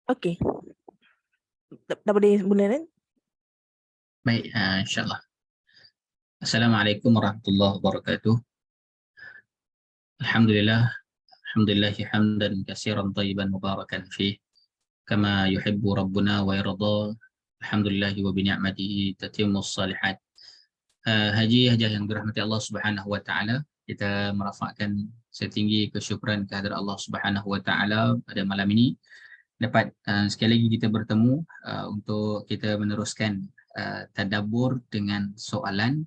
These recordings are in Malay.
Okey. Dah boleh mula kan? Baik, insyaAllah. Assalamualaikum warahmatullahi wabarakatuh. Alhamdulillah, alhamdulillahi hamdan katsiran tayyiban mubarakan fih, kama yuhibbu rabbuna wa yarda. Alhamdulillahi wa bi ni'matihi tatimmus salihat. Hajah yang dirahmati Allah Subhanahu wa taala, kita merafakkan setinggi kesyukuran kehadirat Allah Subhanahu wa taala pada malam ini dapat sekali lagi kita bertemu untuk kita meneruskan tadabbur dengan soalan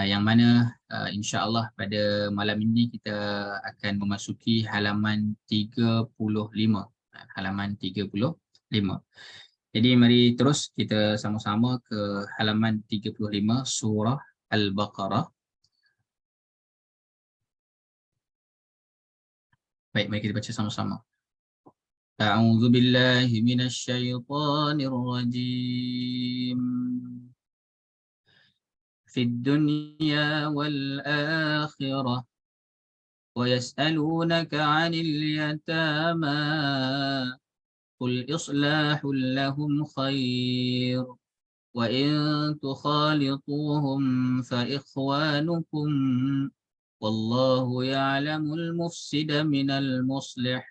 yang mana insya-Allah pada malam ini kita akan memasuki halaman 35. Halaman 35. Jadi mari terus kita sama-sama ke halaman 35 surah Al-Baqarah. Baik, mari kita baca sama-sama. A'udzu billahi minasy syaithanir rajim. في الدنيا والآخرة ويسألونك عن اليتامى قل إصلاح لهم خير وإن تخالطوهم فإخوانكم والله يعلم المفسد من المصلح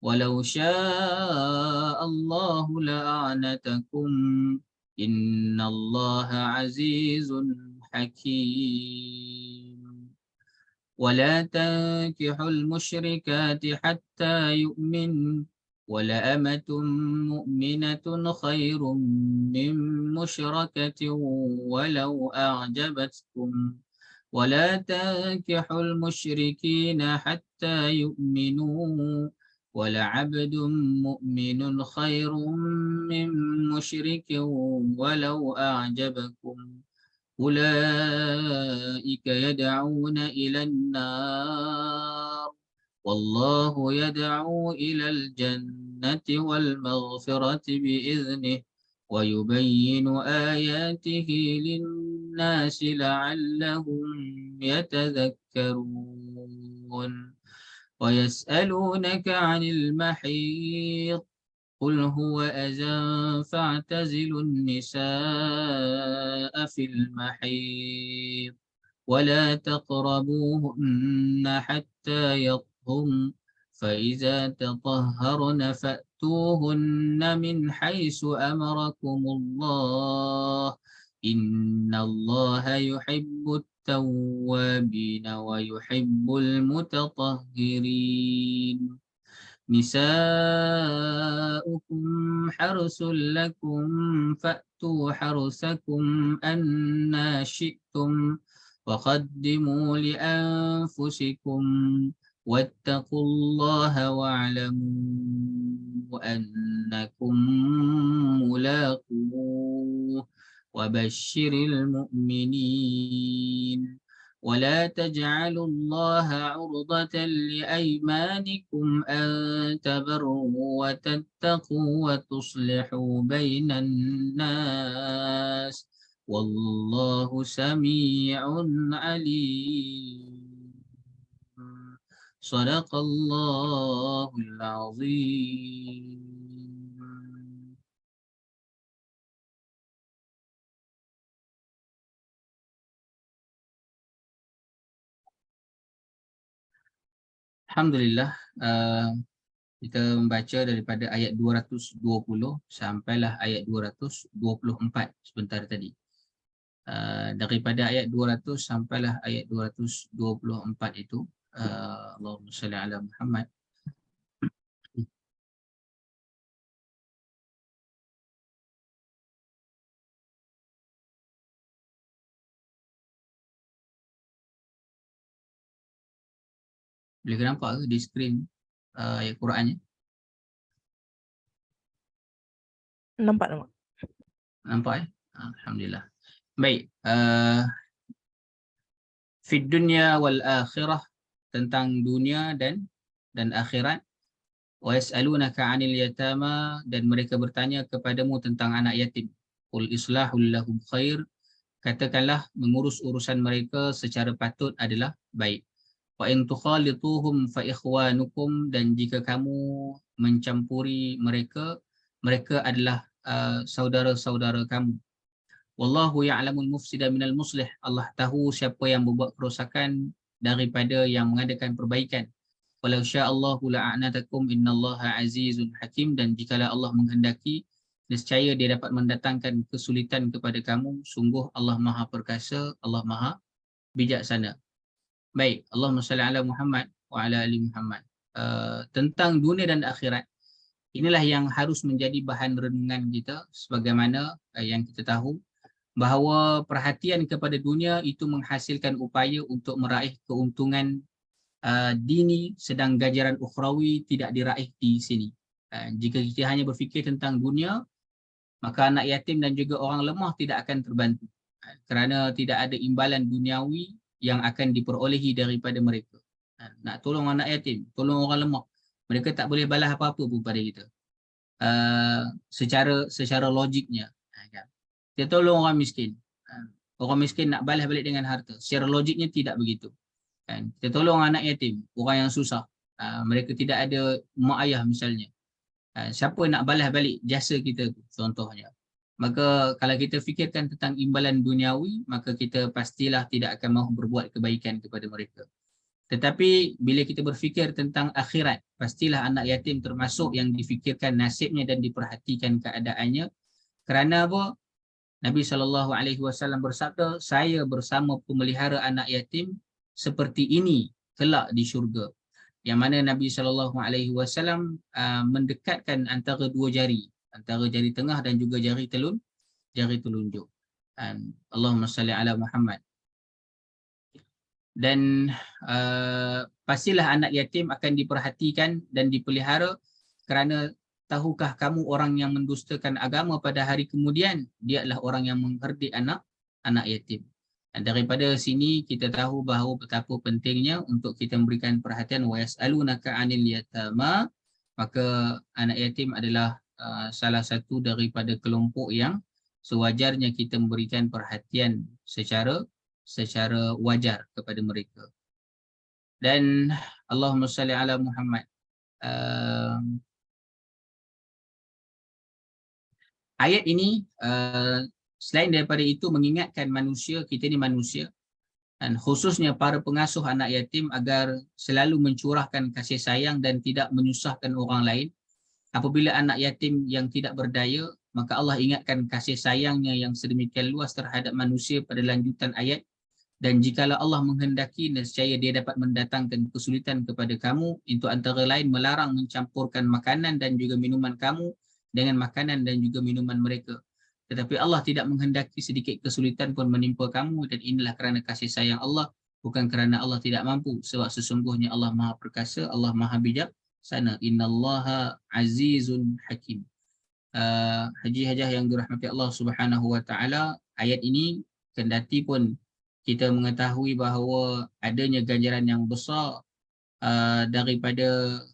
ولو شاء الله لأعنتكم إن الله عزيز حكيم ولا تنكحوا المشركات حتى يؤمن ولأمة مؤمنة خير من مشركة ولو أعجبتكم ولا تنكحوا المشركين حتى يؤمنوا ولعبد مؤمن خير من مشرك ولو أعجبكم أولئك يدعون إلى النار والله يدعو إلى الجنة والمغفرة بإذنه ويبين آياته للناس لعلهم يتذكرون ويسألونك عن المحيض قل هو أذى فاعتزلوا النساء في المحيض ولا تقربوهن حتى يطهرن فإذا تطهرن فأتوهن من حيث أمركم الله إن الله يحب التوابين ويحب المتطهرين نساؤكم حرث لكم فأتوا حرثكم أنى شئتم وقدموا لأنفسكم واتقوا الله واعلموا أنكم ملاقوه وبشر المؤمنين ولا تجعلوا الله عرضة لأيمانكم أن تبروا وتتقوا وتصلحوا بين الناس والله سميع عليم صدق الله العظيم. Alhamdulillah, kita membaca daripada ayat 220 sampailah ayat 224 sebentar tadi. Daripada ayat 200 sampailah ayat 224 itu, Allahumma salli ala Muhammad. Boleh nampak ke di skrin ayat Qurannya? Nampak. Nampak ya? Alhamdulillah. Baik, fid dunya wal akhirah, tentang dunia dan akhirat. Wa yas'alunaka 'anil yatama, dan mereka bertanya kepadamu tentang anak yatim. Qul islahul lahum khair, katakanlah mengurus urusan mereka secara patut adalah baik. Wa in tukhalituhum fa ikhwanukum, dan jika kamu mencampuri mereka, mereka adalah saudara-saudara kamu. Wallahu ya'lamul mufsida minal muslih. Allah tahu siapa yang berbuat kerosakan daripada yang mengadakan perbaikan. Walau sya'allahu la'anatakum innallaha azizun hakim, dan jikalau Allah menghendaki, nescaya dia dapat mendatangkan kesulitan kepada kamu. Sungguh Allah Maha Perkasa, Allah Maha Bijaksana. Baik, Allahumma salli ala Muhammad wa ala ali Muhammad. Tentang dunia dan akhirat, inilah yang harus menjadi bahan renungan kita, sebagaimana yang kita tahu bahawa perhatian kepada dunia itu menghasilkan upaya untuk meraih keuntungan dini, sedang ganjaran ukhrawi tidak diraih di sini. Jika kita hanya berfikir tentang dunia, maka anak yatim dan juga orang lemah tidak akan terbantu, kerana tidak ada imbalan duniawi yang akan diperolehi daripada mereka. Nak tolong anak yatim, tolong orang lemah, mereka tak boleh balas apa-apa pun pada kita. Secara logiknya, kita tolong orang miskin, orang miskin nak balas balik dengan harta. Secara logiknya tidak begitu. Kita tolong anak yatim, orang yang susah, mereka tidak ada mak ayah misalnya. Siapa nak balas balik jasa kita tu, contohnya. Maka kalau kita fikirkan tentang imbalan duniawi, maka kita pastilah tidak akan mahu berbuat kebaikan kepada mereka. Tetapi bila kita berfikir tentang akhirat, pastilah anak yatim termasuk yang difikirkan nasibnya dan diperhatikan keadaannya. Kerana apa? Nabi SAW bersabda, saya bersama pemelihara anak yatim seperti ini kelak di syurga. Yang mana Nabi SAW mendekatkan antara dua jari, antara jari tengah dan juga jari telunjuk. Allahumma salli ala Muhammad. Dan pastilah anak yatim akan diperhatikan dan dipelihara, kerana tahukah kamu orang yang mendustakan agama pada hari kemudian, dia adalah orang yang mengherdik anak yatim. Dan daripada sini kita tahu bahawa betapa pentingnya untuk kita memberikan perhatian. Wa yas'alunaka 'anil yatama, maka anak yatim adalah salah satu daripada kelompok yang sewajarnya kita memberikan perhatian secara wajar kepada mereka. Dan Allahumma salli ala Muhammad. Ayat ini selain daripada itu mengingatkan manusia, kita ni manusia, dan khususnya para pengasuh anak yatim agar selalu mencurahkan kasih sayang dan tidak menyusahkan orang lain. Apabila anak yatim yang tidak berdaya, maka Allah ingatkan kasih sayangnya yang sedemikian luas terhadap manusia pada lanjutan ayat. Dan jikalau Allah menghendaki, nescaya dia dapat mendatangkan kesulitan kepada kamu. Itu antara lain melarang mencampurkan makanan dan juga minuman kamu dengan makanan dan juga minuman mereka. Tetapi Allah tidak menghendaki sedikit kesulitan pun menimpa kamu, dan inilah kerana kasih sayang Allah, bukan kerana Allah tidak mampu. Sebab sesungguhnya Allah Maha Perkasa, Allah Maha Bijaksana. Innallaha azizun hakim. Haji-hajah yang dirahmati Allah Subhanahu wa taala, ayat ini kendati pun kita mengetahui bahawa adanya ganjaran yang besar daripada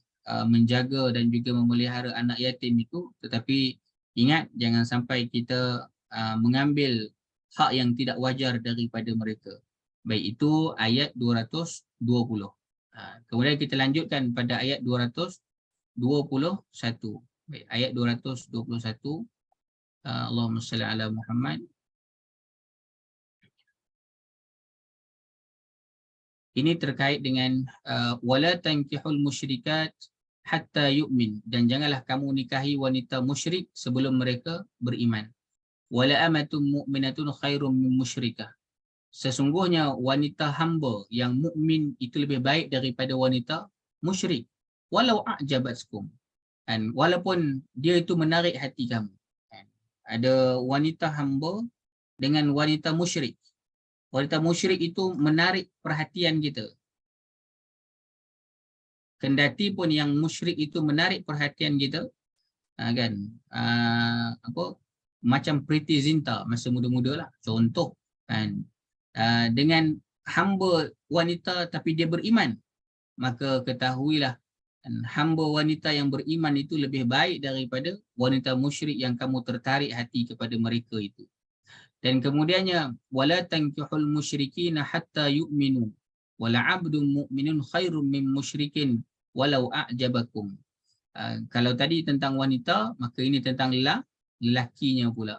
menjaga dan juga memelihara anak yatim itu, tetapi ingat jangan sampai kita mengambil hak yang tidak wajar daripada mereka. Baik, itu ayat 220. Kemudian kita lanjutkan pada ayat 221. Baik, ayat 221. Allahumma salli ala Muhammad. Ini terkait dengan wala tankihul musyrikat hatta yu'min, dan janganlah kamu nikahi wanita musyrik sebelum mereka beriman. Wala amatum mu'minatun khairum min musyrikah. Sesungguhnya wanita hamba yang mukmin itu lebih baik daripada wanita musyrik. Walau a'jabatkum, dan walaupun dia itu menarik hati kamu. Ada wanita hamba dengan wanita musyrik. Wanita musyrik itu menarik perhatian kita. Kendati pun yang musyrik itu menarik perhatian kita, kan? Macam Priti Zinta masa muda-muda lah, contoh, kan? Dengan hamba wanita tapi dia beriman, maka ketahuilah, kan, hamba wanita yang beriman itu lebih baik daripada wanita musyrik yang kamu tertarik hati kepada mereka itu. Dan kemudiannya wala tankihul musyrikina hatta yu'minu, wala 'abdun mu'minun khairum min musyrikin walau a'jabakum. Kalau tadi tentang wanita, maka ini tentang lelakinya pula.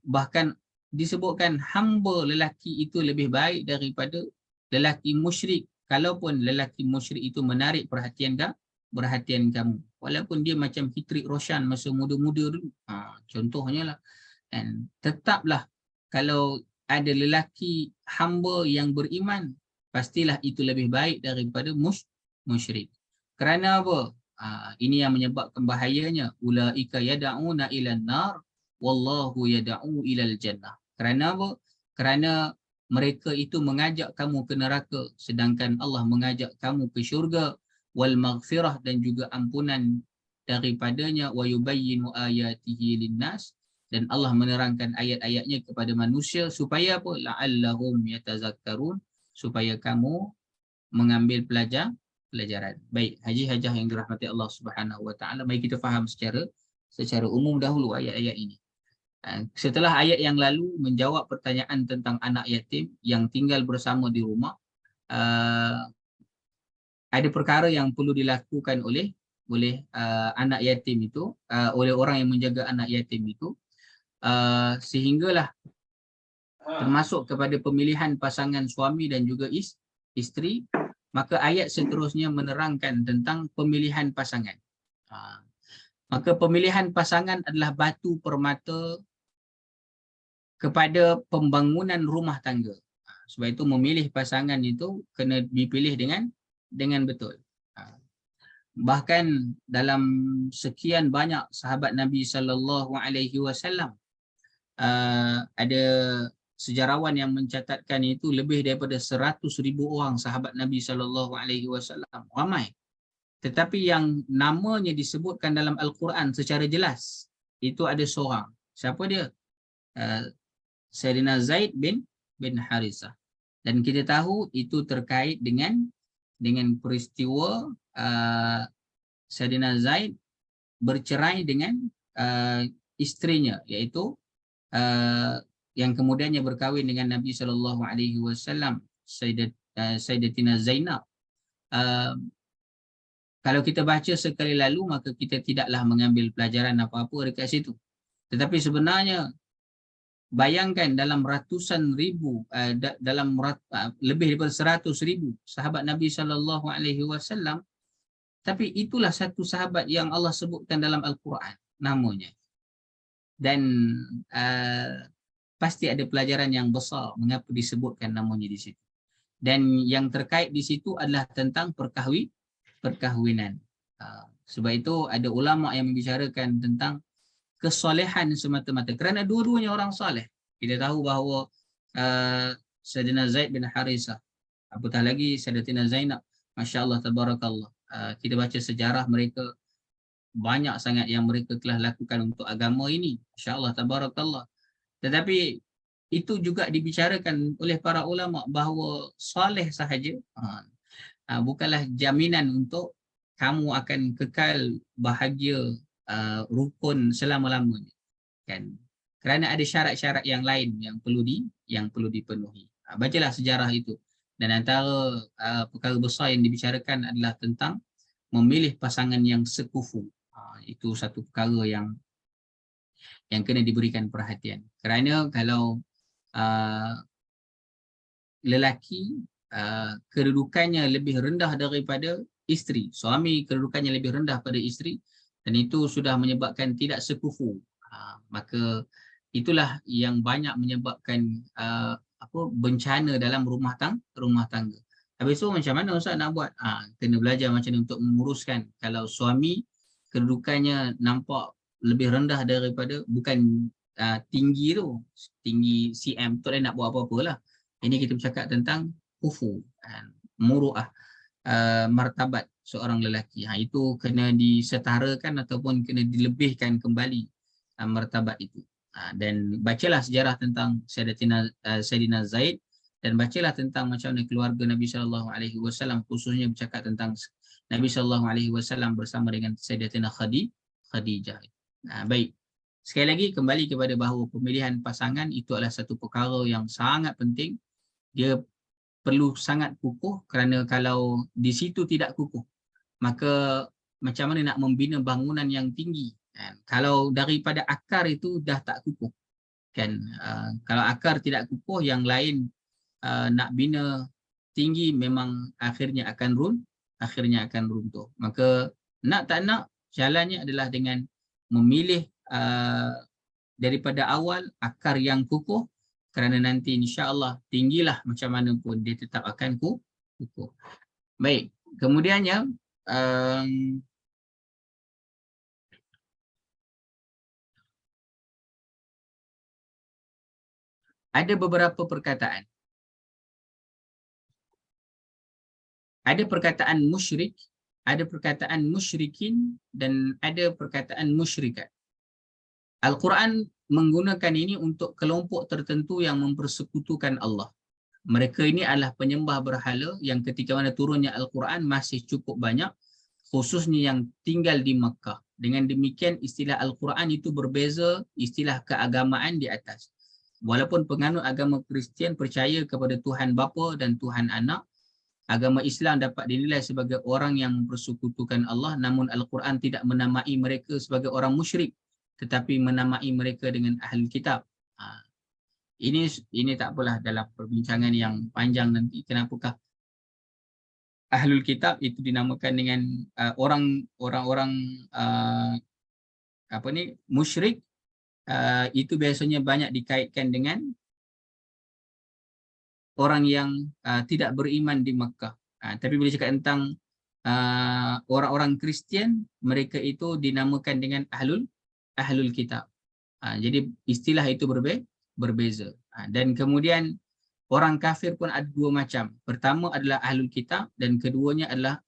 Bahkan disebutkan hamba lelaki itu lebih baik daripada lelaki musyrik, kalaupun lelaki musyrik itu menarik perhatian kamu, walaupun dia macam Hitrik Roshan masa muda-muda dulu, contohnya lah. Dan tetaplah kalau ada lelaki hamba yang beriman, pastilah itu lebih baik daripada musyrik. Kerana apa? Ini yang menyebabkan bahayanya. Ulaika yad'una ilan nar wallahu yad'u ilal jannah. Kerana apa? Kerana mereka itu mengajak kamu ke neraka, sedangkan Allah mengajak kamu ke syurga, wal maghfirah, dan juga ampunan daripadanya, wa yubayyinu ayatihi linnas, dan Allah menerangkan ayat-ayatnya kepada manusia supaya apa? La'allahum yatazakkarun, supaya kamu mengambil pelajaran. Baik, haji hajah yang dirahmati Allah Subhanahu wa taala, mari kita faham secara umum dahulu ayat-ayat ini. Setelah ayat yang lalu menjawab pertanyaan tentang anak yatim yang tinggal bersama di rumah, ada perkara yang perlu dilakukan oleh anak yatim itu, oleh orang yang menjaga anak yatim itu, sehinggalah termasuk kepada pemilihan pasangan suami dan juga isteri. Maka ayat seterusnya menerangkan tentang pemilihan pasangan. Maka pemilihan pasangan adalah batu permata kepada pembangunan rumah tangga. Sebab itu memilih pasangan itu kena dipilih dengan betul. Bahkan dalam sekian banyak sahabat Nabi SAW, ada sejarawan yang mencatatkan itu lebih daripada 100,000 orang sahabat Nabi SAW. Ramai. Tetapi yang namanya disebutkan dalam Al-Quran secara jelas, itu ada seorang. Siapa dia? Sayyidina Zaid bin Harithah. Dan kita tahu itu terkait dengan peristiwa Sayyidina Zaid bercerai dengan istrinya, iaitu yang kemudiannya berkahwin dengan Nabi SAW, Sayyidatina Zainab. Kalau kita baca sekali lalu, maka kita tidaklah mengambil pelajaran apa-apa dekat situ. Tetapi sebenarnya bayangkan dalam ratusan ribu, lebih daripada 100,000 sahabat Nabi SAW, tapi itulah satu sahabat yang Allah sebutkan dalam Al-Quran namanya. Dan pasti ada pelajaran yang besar mengapa disebutkan namanya di situ. Dan yang terkait di situ adalah tentang perkahwinan. Sebab itu ada ulama yang membicarakan tentang kesolehan semata-mata, kerana dua-duanya orang soleh. Kita tahu bahawa Sayyidina Zaid bin Harithah, apatah lagi Sayyidatina Zainab, Masya Allah, Tabarakallah. Kita baca sejarah mereka, banyak sangat yang mereka telah lakukan untuk agama ini, Masya Allah, Tabarakallah. Tetapi itu juga dibicarakan oleh para ulama bahawa soleh sahaja bukanlah jaminan untuk kamu akan kekal bahagia rukun selama-lamanya, kan? Kerana ada syarat-syarat yang lain yang perlu dipenuhi. Bacalah sejarah itu. Dan antara perkara besar yang dibicarakan adalah tentang memilih pasangan yang sekufu. Itu satu perkara yang kena diberikan perhatian. Kerana kalau lelaki kedudukannya lebih rendah daripada isteri, suami kedudukannya lebih rendah pada isteri, dan itu sudah menyebabkan tidak sekufu, maka itulah yang banyak menyebabkan bencana dalam rumah tangga. Habis itu macam mana Ustaz nak buat? Kena belajar macam mana untuk menguruskan. Kalau suami kedudukannya nampak lebih rendah daripada, bukan tinggi tu, tinggi cm tu nak buat apa-apa lah. Ini kita bercakap tentang kufu, muru'ah, martabat seorang lelaki. Itu kena disetarakan ataupun kena dilebihkan kembali martabat itu. Dan bacalah sejarah tentang Sayyidina Zaid, dan bacalah tentang macam mana keluarga Nabi SAW, khususnya bercakap tentang Nabi SAW bersama dengan Sayyidatina Khadijah. Baik. Sekali lagi kembali kepada bahawa pemilihan pasangan itu adalah satu perkara yang sangat penting. Dia perlu sangat kukuh, kerana kalau di situ tidak kukuh, maka macam mana nak membina bangunan yang tinggi kan? Kalau daripada akar itu dah tak kukuh kan. Kalau akar tidak kukuh, yang lain nak bina tinggi memang akhirnya akan runtuh. Maka nak tak nak, jalannya adalah dengan memilih daripada awal akar yang kukuh, kerana nanti insya-Allah tinggilah macam mana pun dia tetap akan kukuh. Baik, kemudiannya ada beberapa perkataan. Ada perkataan musyrik, ada perkataan musyrikin, dan ada perkataan musyrikat. Al-Quran menggunakan ini untuk kelompok tertentu yang mempersekutukan Allah. Mereka ini adalah penyembah berhala yang ketika mana turunnya Al-Quran masih cukup banyak, khususnya yang tinggal di Makkah. Dengan demikian istilah Al-Quran itu berbeza istilah keagamaan di atas. Walaupun penganut agama Kristian percaya kepada Tuhan Bapa dan Tuhan Anak, agama Islam dapat dinilai sebagai orang yang mempersekutukan Allah, namun Al-Quran tidak menamai mereka sebagai orang musyrik, tetapi menamai mereka dengan ahli kitab. Ini tak apalah dalam perbincangan yang panjang nanti, kenapakah ahlul kitab itu dinamakan dengan orang-orang musyrik. Itu biasanya banyak dikaitkan dengan orang yang tidak beriman di Makkah. Tapi bila cakap tentang orang-orang Kristian, mereka itu dinamakan dengan ahlul kitab. Jadi istilah itu berbeza. Dan kemudian orang kafir pun ada dua macam. Pertama adalah ahlul kitab, dan keduanya adalah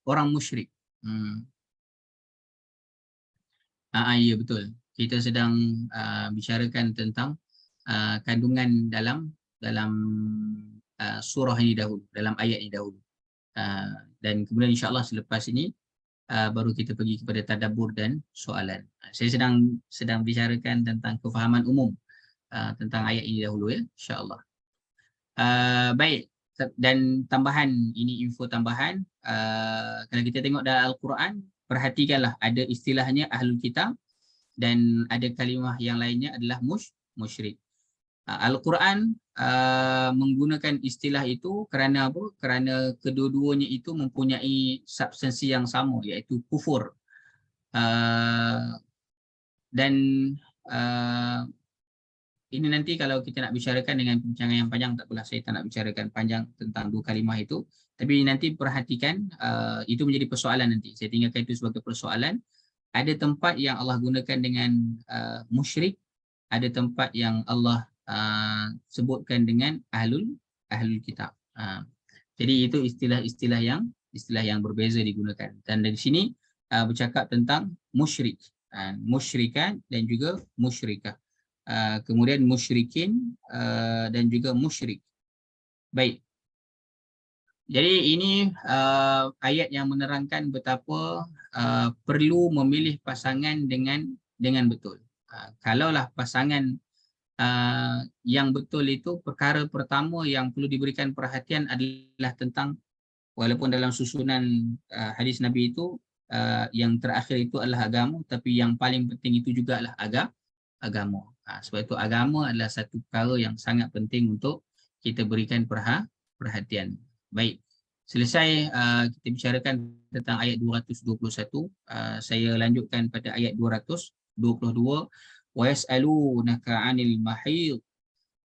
orang musyrik. Ya, betul. Kita sedang bicarakan tentang kandungan dalam surah ini dahulu, dalam ayat ini dahulu. Dan kemudian insya-Allah selepas ini baru kita pergi kepada tadabbur dan soalan. Saya sedang bicarakan tentang kefahaman umum tentang ayat ini dahulu ya, insya-Allah. Baik, dan tambahan, ini info tambahan, kalau kita tengok dalam Al-Quran, perhatikanlah ada istilahnya ahlul kitab dan ada kalimah yang lainnya adalah musyrik. Al-Quran menggunakan istilah itu kerana apa? Kerana kedua-duanya itu mempunyai substansi yang sama, iaitu kufur. Dan ini nanti kalau kita nak bicarakan dengan perbincangan yang panjang, tak apalah, saya tak nak bicarakan panjang tentang dua kalimah itu. Tapi nanti perhatikan, itu menjadi persoalan nanti. Saya tinggalkan itu sebagai persoalan. Ada tempat yang Allah gunakan dengan musyrik, ada tempat yang Allah sebutkan dengan ahlul kitab. Jadi itu istilah yang berbeza digunakan. Dan dari sini bercakap tentang musyrik, musyrikan dan juga musyrikah. Kemudian musyrikin dan juga musyrik. Baik. Jadi ini ayat yang menerangkan betapa perlu memilih pasangan dengan betul. Kalaulah pasangan yang betul itu, perkara pertama yang perlu diberikan perhatian adalah tentang, walaupun dalam susunan hadis Nabi itu yang terakhir itu adalah agama, tapi yang paling penting itu juga adalah agama. Sebab itu agama adalah satu perkara yang sangat penting untuk kita berikan perhatian. Baik, selesai kita bicarakan tentang ayat 221, saya lanjutkan pada ayat 222. Wa yas'alunaka 'anil mahid,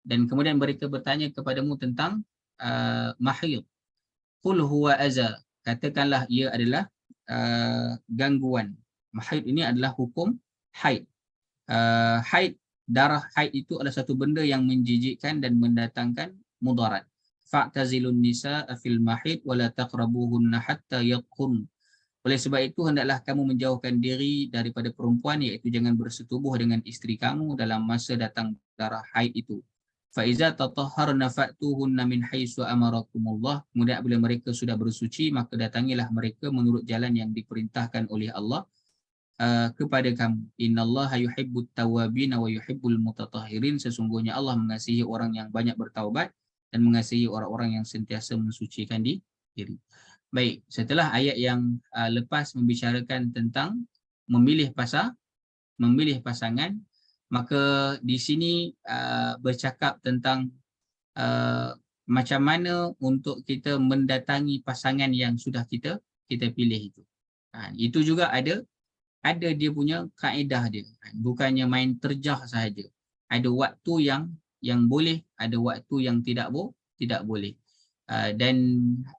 dan kemudian mereka bertanya kepadamu tentang mahid. Qul huwa adza, katakanlah ia adalah gangguan. Mahid ini adalah hukum haid. Haid, darah haid itu adalah satu benda yang menjijikkan dan mendatangkan mudarat. Fa'tazilun nisaa fil mahid wa la taqrabuhunna hatta yatahhurn. Oleh sebab itu hendaklah kamu menjauhkan diri daripada perempuan, iaitu jangan bersetubuh dengan isteri kamu dalam masa datang darah haid itu. Fa iza tatahharna fa'tuhunna min haitsu amarakumullah. Kemudian apabila mereka sudah bersuci, maka datangilah mereka menurut jalan yang diperintahkan oleh Allah kepada kamu. Innallaha yuhibbut tawwabin wa yuhibbul mutatahhirin. Sesungguhnya Allah mengasihi orang yang banyak bertaubat dan mengasihi orang-orang yang sentiasa mensucikan diri. Baik, setelah ayat yang lepas membicarakan tentang memilih pasangan, maka di sini bercakap tentang macam mana untuk kita mendatangi pasangan yang sudah kita pilih itu. Itu juga ada dia punya kaedah dia. Bukannya main terjah sahaja. Ada waktu yang boleh, ada waktu yang tidak boleh. Dan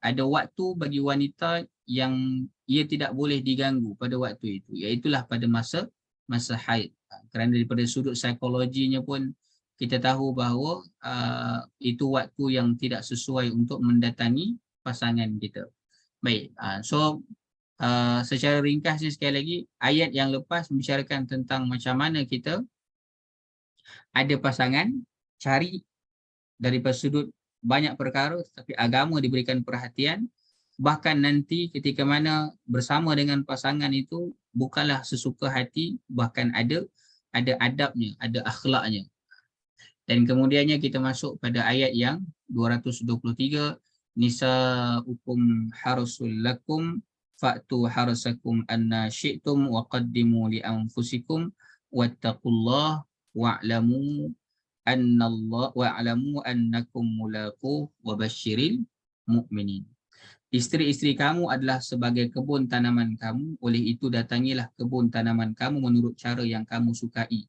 ada waktu bagi wanita yang ia tidak boleh diganggu pada waktu itu, iaitulah pada masa haid. Kerana daripada sudut psikologinya pun kita tahu bahawa itu waktu yang tidak sesuai untuk mendatangi pasangan kita. Baik, so secara ringkasnya sekali lagi, ayat yang lepas membicarakan tentang macam mana kita ada pasangan, cari daripada sudut banyak perkara, tetapi agama diberikan perhatian. Bahkan nanti ketika mana bersama dengan pasangan itu bukanlah sesuka hati, bahkan ada adabnya, ada akhlaknya. Dan kemudiannya kita masuk pada ayat yang 223, nisa'ukum harsul lakum fa'tu harsakum anna syi'tum wa qaddimu li anfusikum wattaqullah wa'lamu annakum mulaqu wa basyiril mu'minin. Isteri-isteri kamu adalah sebagai kebun tanaman kamu, oleh itu datangilah kebun tanaman kamu menurut cara yang kamu sukai.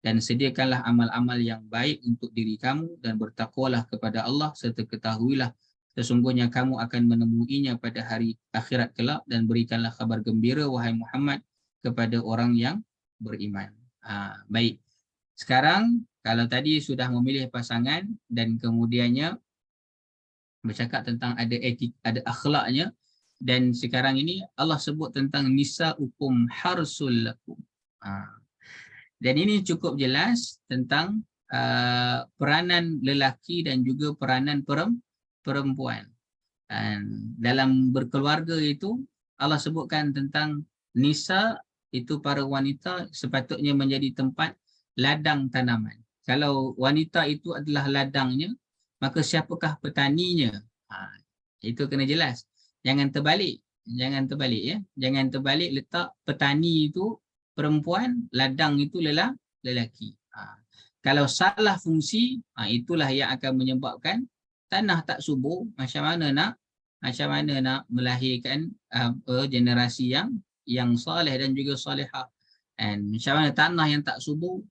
Dan sediakanlah amal-amal yang baik untuk diri kamu dan bertakwalah kepada Allah serta ketahuilah sesungguhnya kamu akan menemuinya pada hari akhirat kelak dan berikanlah kabar gembira wahai Muhammad kepada orang yang beriman. Baik. Sekarang kalau tadi sudah memilih pasangan dan kemudiannya bercakap tentang ada etik, ada akhlaknya, dan sekarang ini Allah sebut tentang nisa'ukum harsul lakum. Dan ini cukup jelas tentang peranan lelaki dan juga peranan perempuan. Dan dalam berkeluarga itu Allah sebutkan tentang nisa, itu para wanita sepatutnya menjadi tempat ladang tanaman. Kalau wanita itu adalah ladangnya, maka siapakah petaninya? Itu kena jelas. Jangan terbalik ya. Jangan terbalik letak petani itu perempuan, ladang itu lelaki. Kalau salah fungsi, itulah yang akan menyebabkan tanah tak subur. Macam mana nak melahirkan generasi yang soleh dan juga solehah. Dan macam mana tanah yang tak subur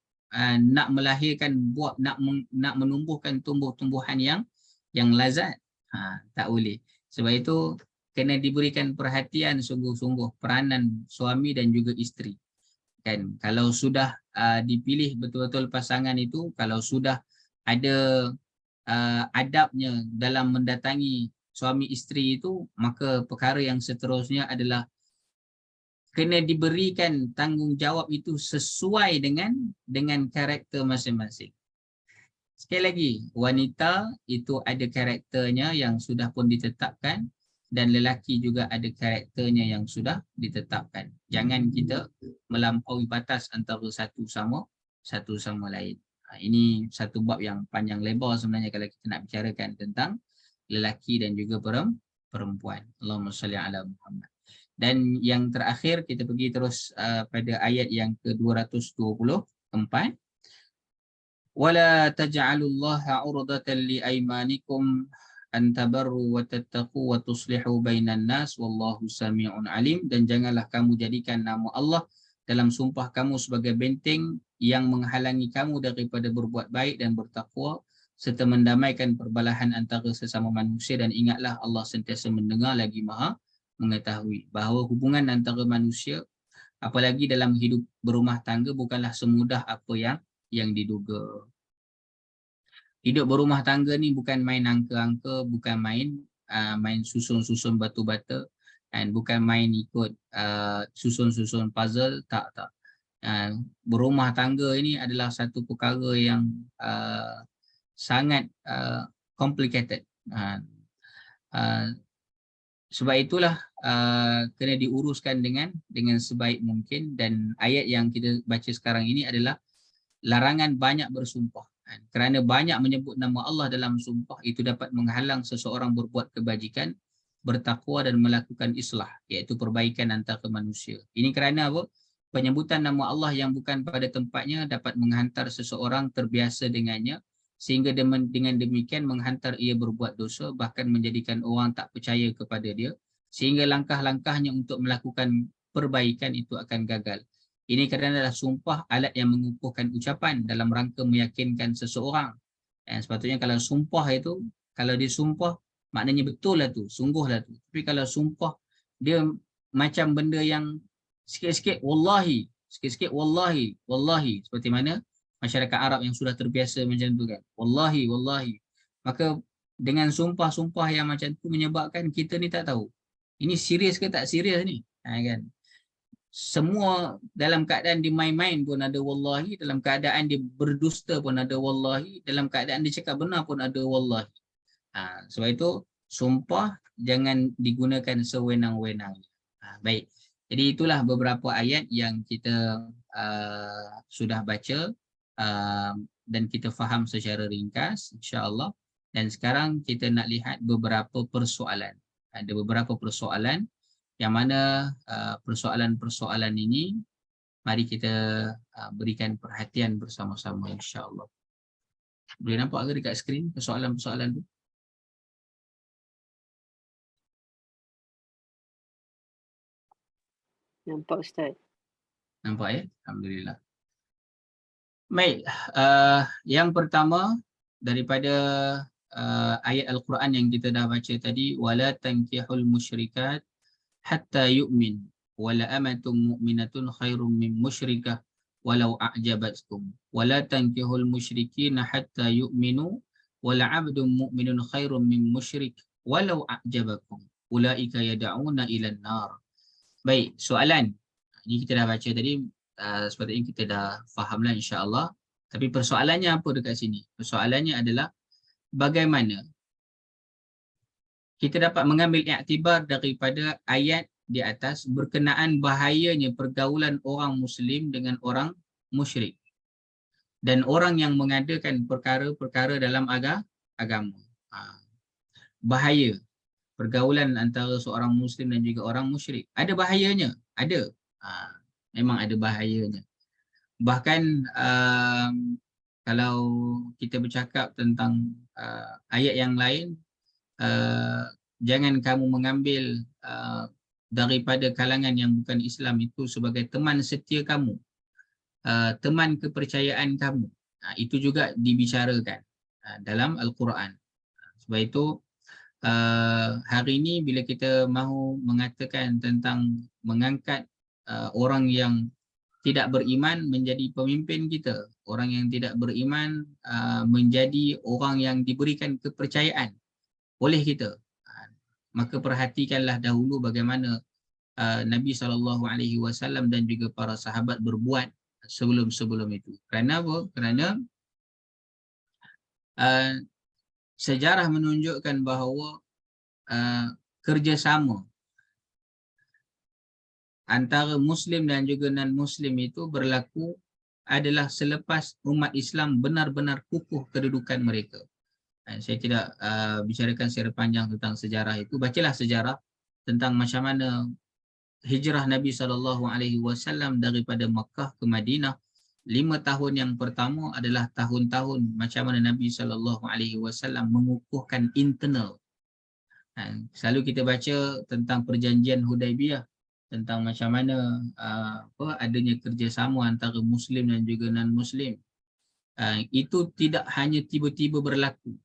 nak melahirkan nak menumbuhkan tumbuh-tumbuhan yang lazat, tak boleh. Sebab itu kena diberikan perhatian sungguh-sungguh peranan suami dan juga isteri. Kan kalau sudah dipilih betul-betul pasangan itu, kalau sudah ada adabnya dalam mendatangi suami isteri itu, maka perkara yang seterusnya adalah kena diberikan tanggungjawab itu sesuai dengan karakter masing-masing. Sekali lagi, wanita itu ada karakternya yang sudah pun ditetapkan dan lelaki juga ada karakternya yang sudah ditetapkan. Jangan kita melampaui batas antara satu sama lain. Ini satu bab yang panjang lebar sebenarnya kalau kita nak bicarakan tentang lelaki dan juga perempuan. Allahumma salli ala Muhammad. Dan yang terakhir kita pergi terus pada ayat yang ke-224. Wala taj'alullaha 'urdatan liaymanikum an tabarru wa tattaqu wa tuslihu bainan nas wallahu sami'un alim. Dan janganlah kamu jadikan nama Allah dalam sumpah kamu sebagai benteng yang menghalangi kamu daripada berbuat baik dan bertakwa serta mendamaikan perbalahan antara sesama manusia. Dan ingatlah Allah sentiasa mendengar lagi maha mengetahui. Bahawa hubungan antara manusia apalagi dalam hidup berumah tangga bukanlah semudah apa yang diduga. Hidup berumah tangga ni bukan main angka-angka, bukan main susun-susun batu bata, dan bukan main ikut susun-susun puzzle, tak. Berumah tangga ini adalah satu perkara yang sangat complicated. Sebab itulah kena diuruskan dengan sebaik mungkin. Dan ayat yang kita baca sekarang ini adalah larangan banyak bersumpah. Kerana banyak menyebut nama Allah dalam sumpah itu dapat menghalang seseorang berbuat kebajikan, bertakwa dan melakukan islah, iaitu perbaikan antara manusia. Ini kerana apa? Penyebutan nama Allah yang bukan pada tempatnya dapat menghantar seseorang terbiasa dengannya, sehingga dengan demikian menghantar ia berbuat dosa, bahkan menjadikan orang tak percaya kepada dia, sehingga langkah-langkahnya untuk melakukan perbaikan itu akan gagal. Ini kerana adalah sumpah alat yang mengukuhkan ucapan dalam rangka meyakinkan seseorang. Dan sepatutnya kalau sumpah itu, kalau dia sumpah, maknanya betul lah tu, sungguh lah tu. Tapi kalau sumpah, dia macam benda yang sikit-sikit wallahi, sikit-sikit wallahi, wallahi. Seperti mana masyarakat Arab yang sudah terbiasa macam tu kan. Wallahi, wallahi. Maka dengan sumpah-sumpah yang macam tu menyebabkan kita ni tak tahu. Ini serius ke tak serius ni? Kan? Semua dalam keadaan dia main-main pun ada wallahi, dalam keadaan dia berdusta pun ada wallahi, dalam keadaan dia cakap benar pun ada wallahi. Sebab itu sumpah jangan digunakan sewenang-wenang. Baik, jadi itulah beberapa ayat yang kita sudah baca dan kita faham secara ringkas insya-Allah. Dan sekarang kita nak lihat beberapa persoalan. Ada beberapa persoalan yang mana persoalan-persoalan ini mari kita berikan perhatian bersama-sama insya-Allah. Boleh nampak ke dekat skrin persoalan-persoalan tu? Nampak Ustaz. Nampak ya? Alhamdulillah. Baik, yang pertama daripada ayat Al-Quran yang kita dah baca tadi, wala tankihul musyrikat hatta yu'min wala amatun mu'minatun khairum min musyrikah walau a'jabatkum wala tankihul musyrikina hatta yu'minu wala 'abdun mu'minun khairum min musyrik walau a'jabakum ulaika yad'una ilan nar. Baik, soalan ini kita dah baca tadi, sepatutnya kita dah fahamlah insya-Allah. Tapi persoalannya apa dekat sini? Persoalannya adalah bagaimana kita dapat mengambil iktibar daripada ayat di atas berkenaan bahayanya pergaulan orang Muslim dengan orang musyrik dan orang yang mengadakan perkara-perkara dalam agama. Bahaya pergaulan antara seorang Muslim dan juga orang musyrik. Ada bahayanya? Ada. Memang ada bahayanya. Bahkan kalau kita bercakap tentang ayat yang lain, jangan kamu mengambil daripada kalangan yang bukan Islam itu sebagai teman setia kamu, teman kepercayaan kamu. Itu juga dibicarakan dalam Al-Quran. Sebab itu hari ini bila kita mahu mengatakan tentang mengangkat orang yang tidak beriman menjadi pemimpin kita, orang yang tidak beriman menjadi orang yang diberikan kepercayaan oleh kita, maka perhatikanlah dahulu bagaimana Nabi SAW dan juga para sahabat berbuat sebelum itu. Kerana apa? Kerana sejarah menunjukkan bahawa kerjasama antara Muslim dan juga non-Muslim itu berlaku adalah selepas umat Islam benar-benar kukuh kedudukan mereka. Saya tidak bicarakan secara panjang tentang sejarah itu. Bacalah sejarah tentang macam mana hijrah Nabi SAW daripada Makkah ke Madinah. 5 tahun yang pertama adalah tahun-tahun macam mana Nabi SAW mengukuhkan internal. Selalu kita baca tentang perjanjian Hudaibiyah, tentang macam mana adanya kerjasama antara Muslim dan juga non-Muslim. Itu tidak hanya tiba-tiba berlaku.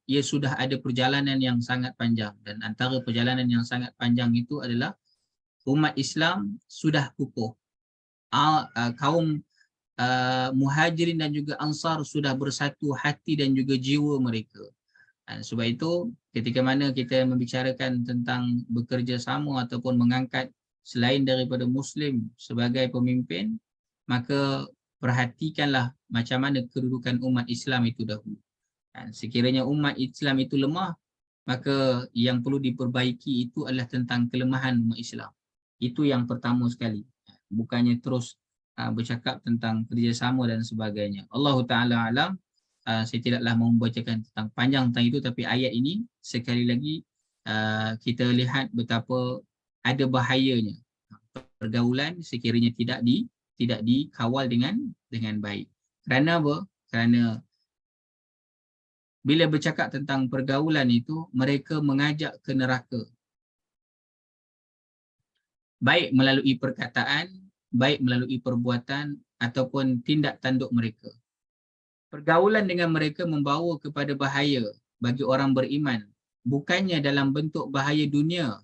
Ia sudah ada perjalanan yang sangat panjang, dan antara perjalanan yang sangat panjang itu adalah umat Islam sudah kukuh. Kaum Muhajirin dan juga Ansar sudah bersatu hati dan juga jiwa mereka. Sebab itu ketika mana kita membicarakan tentang bekerja sama ataupun mengangkat selain daripada Muslim sebagai pemimpin, maka perhatikanlah macam mana kedudukan umat Islam itu dahulu. Sekiranya umat Islam itu lemah, maka yang perlu diperbaiki itu adalah tentang kelemahan umat Islam. Itu yang pertama sekali. Bukannya terus bercakap tentang kerjasama dan sebagainya. Allah Ta'ala alam. saya tidaklah membacakan tentang panjang tentang itu, tapi ayat ini sekali lagi kita lihat betapa ada bahayanya pergaulan sekiranya tidak dikawal dengan baik. Kerana apa? Kerana bila bercakap tentang pergaulan itu, mereka mengajak ke neraka. Baik melalui perkataan, baik melalui perbuatan ataupun tindak tanduk mereka. Pergaulan dengan mereka membawa kepada bahaya bagi orang beriman. Bukannya dalam bentuk bahaya dunia.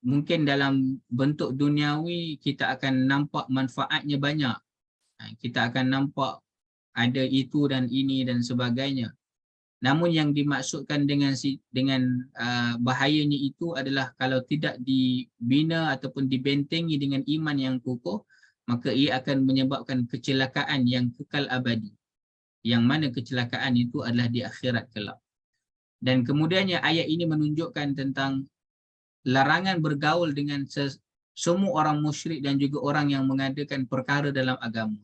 Mungkin dalam bentuk duniawi kita akan nampak manfaatnya banyak. Kita akan nampak ada itu dan ini dan sebagainya. Namun yang dimaksudkan dengan bahayanya itu adalah kalau tidak dibina ataupun dibentengi dengan iman yang kukuh, maka ia akan menyebabkan kecelakaan yang kekal abadi. Yang mana kecelakaan itu adalah di akhirat kelak. Dan kemudiannya ayat ini menunjukkan tentang larangan bergaul dengan semua orang musyrik dan juga orang yang mengadakan perkara dalam agama.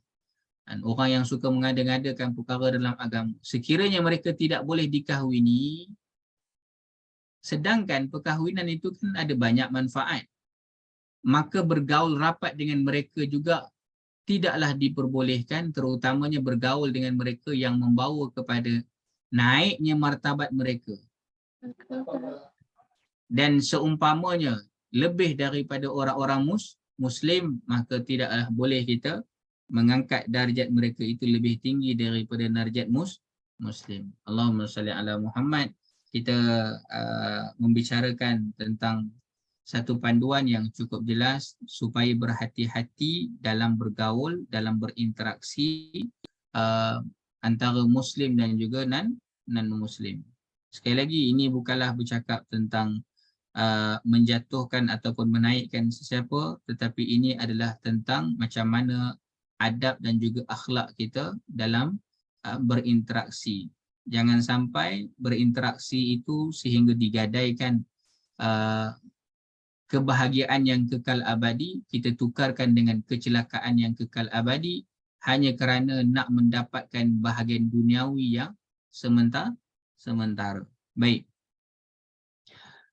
Dan orang yang suka mengada-ngadakan perkara dalam agama, sekiranya mereka tidak boleh dikahwini, sedangkan perkahwinan itu kan ada banyak manfaat, maka bergaul rapat dengan mereka juga tidaklah diperbolehkan, terutamanya bergaul dengan mereka yang membawa kepada naiknya martabat mereka. Dan seumpamanya lebih daripada orang-orang Muslim, maka tidaklah boleh kita mengangkat darjat mereka itu lebih tinggi daripada darjat Muslim. Allahumma salli ala Muhammad. Kita membicarakan tentang satu panduan yang cukup jelas supaya berhati-hati dalam bergaul, dalam berinteraksi antara Muslim dan juga non-Muslim. Sekali lagi, ini bukanlah bercakap tentang menjatuhkan ataupun menaikkan sesiapa, tetapi ini adalah tentang macam mana adab dan juga akhlak kita dalam berinteraksi. Jangan sampai berinteraksi itu sehingga digadaikan kebahagiaan yang kekal abadi, kita tukarkan dengan kecelakaan yang kekal abadi hanya kerana nak mendapatkan bahagian duniawi yang sementara. Baik.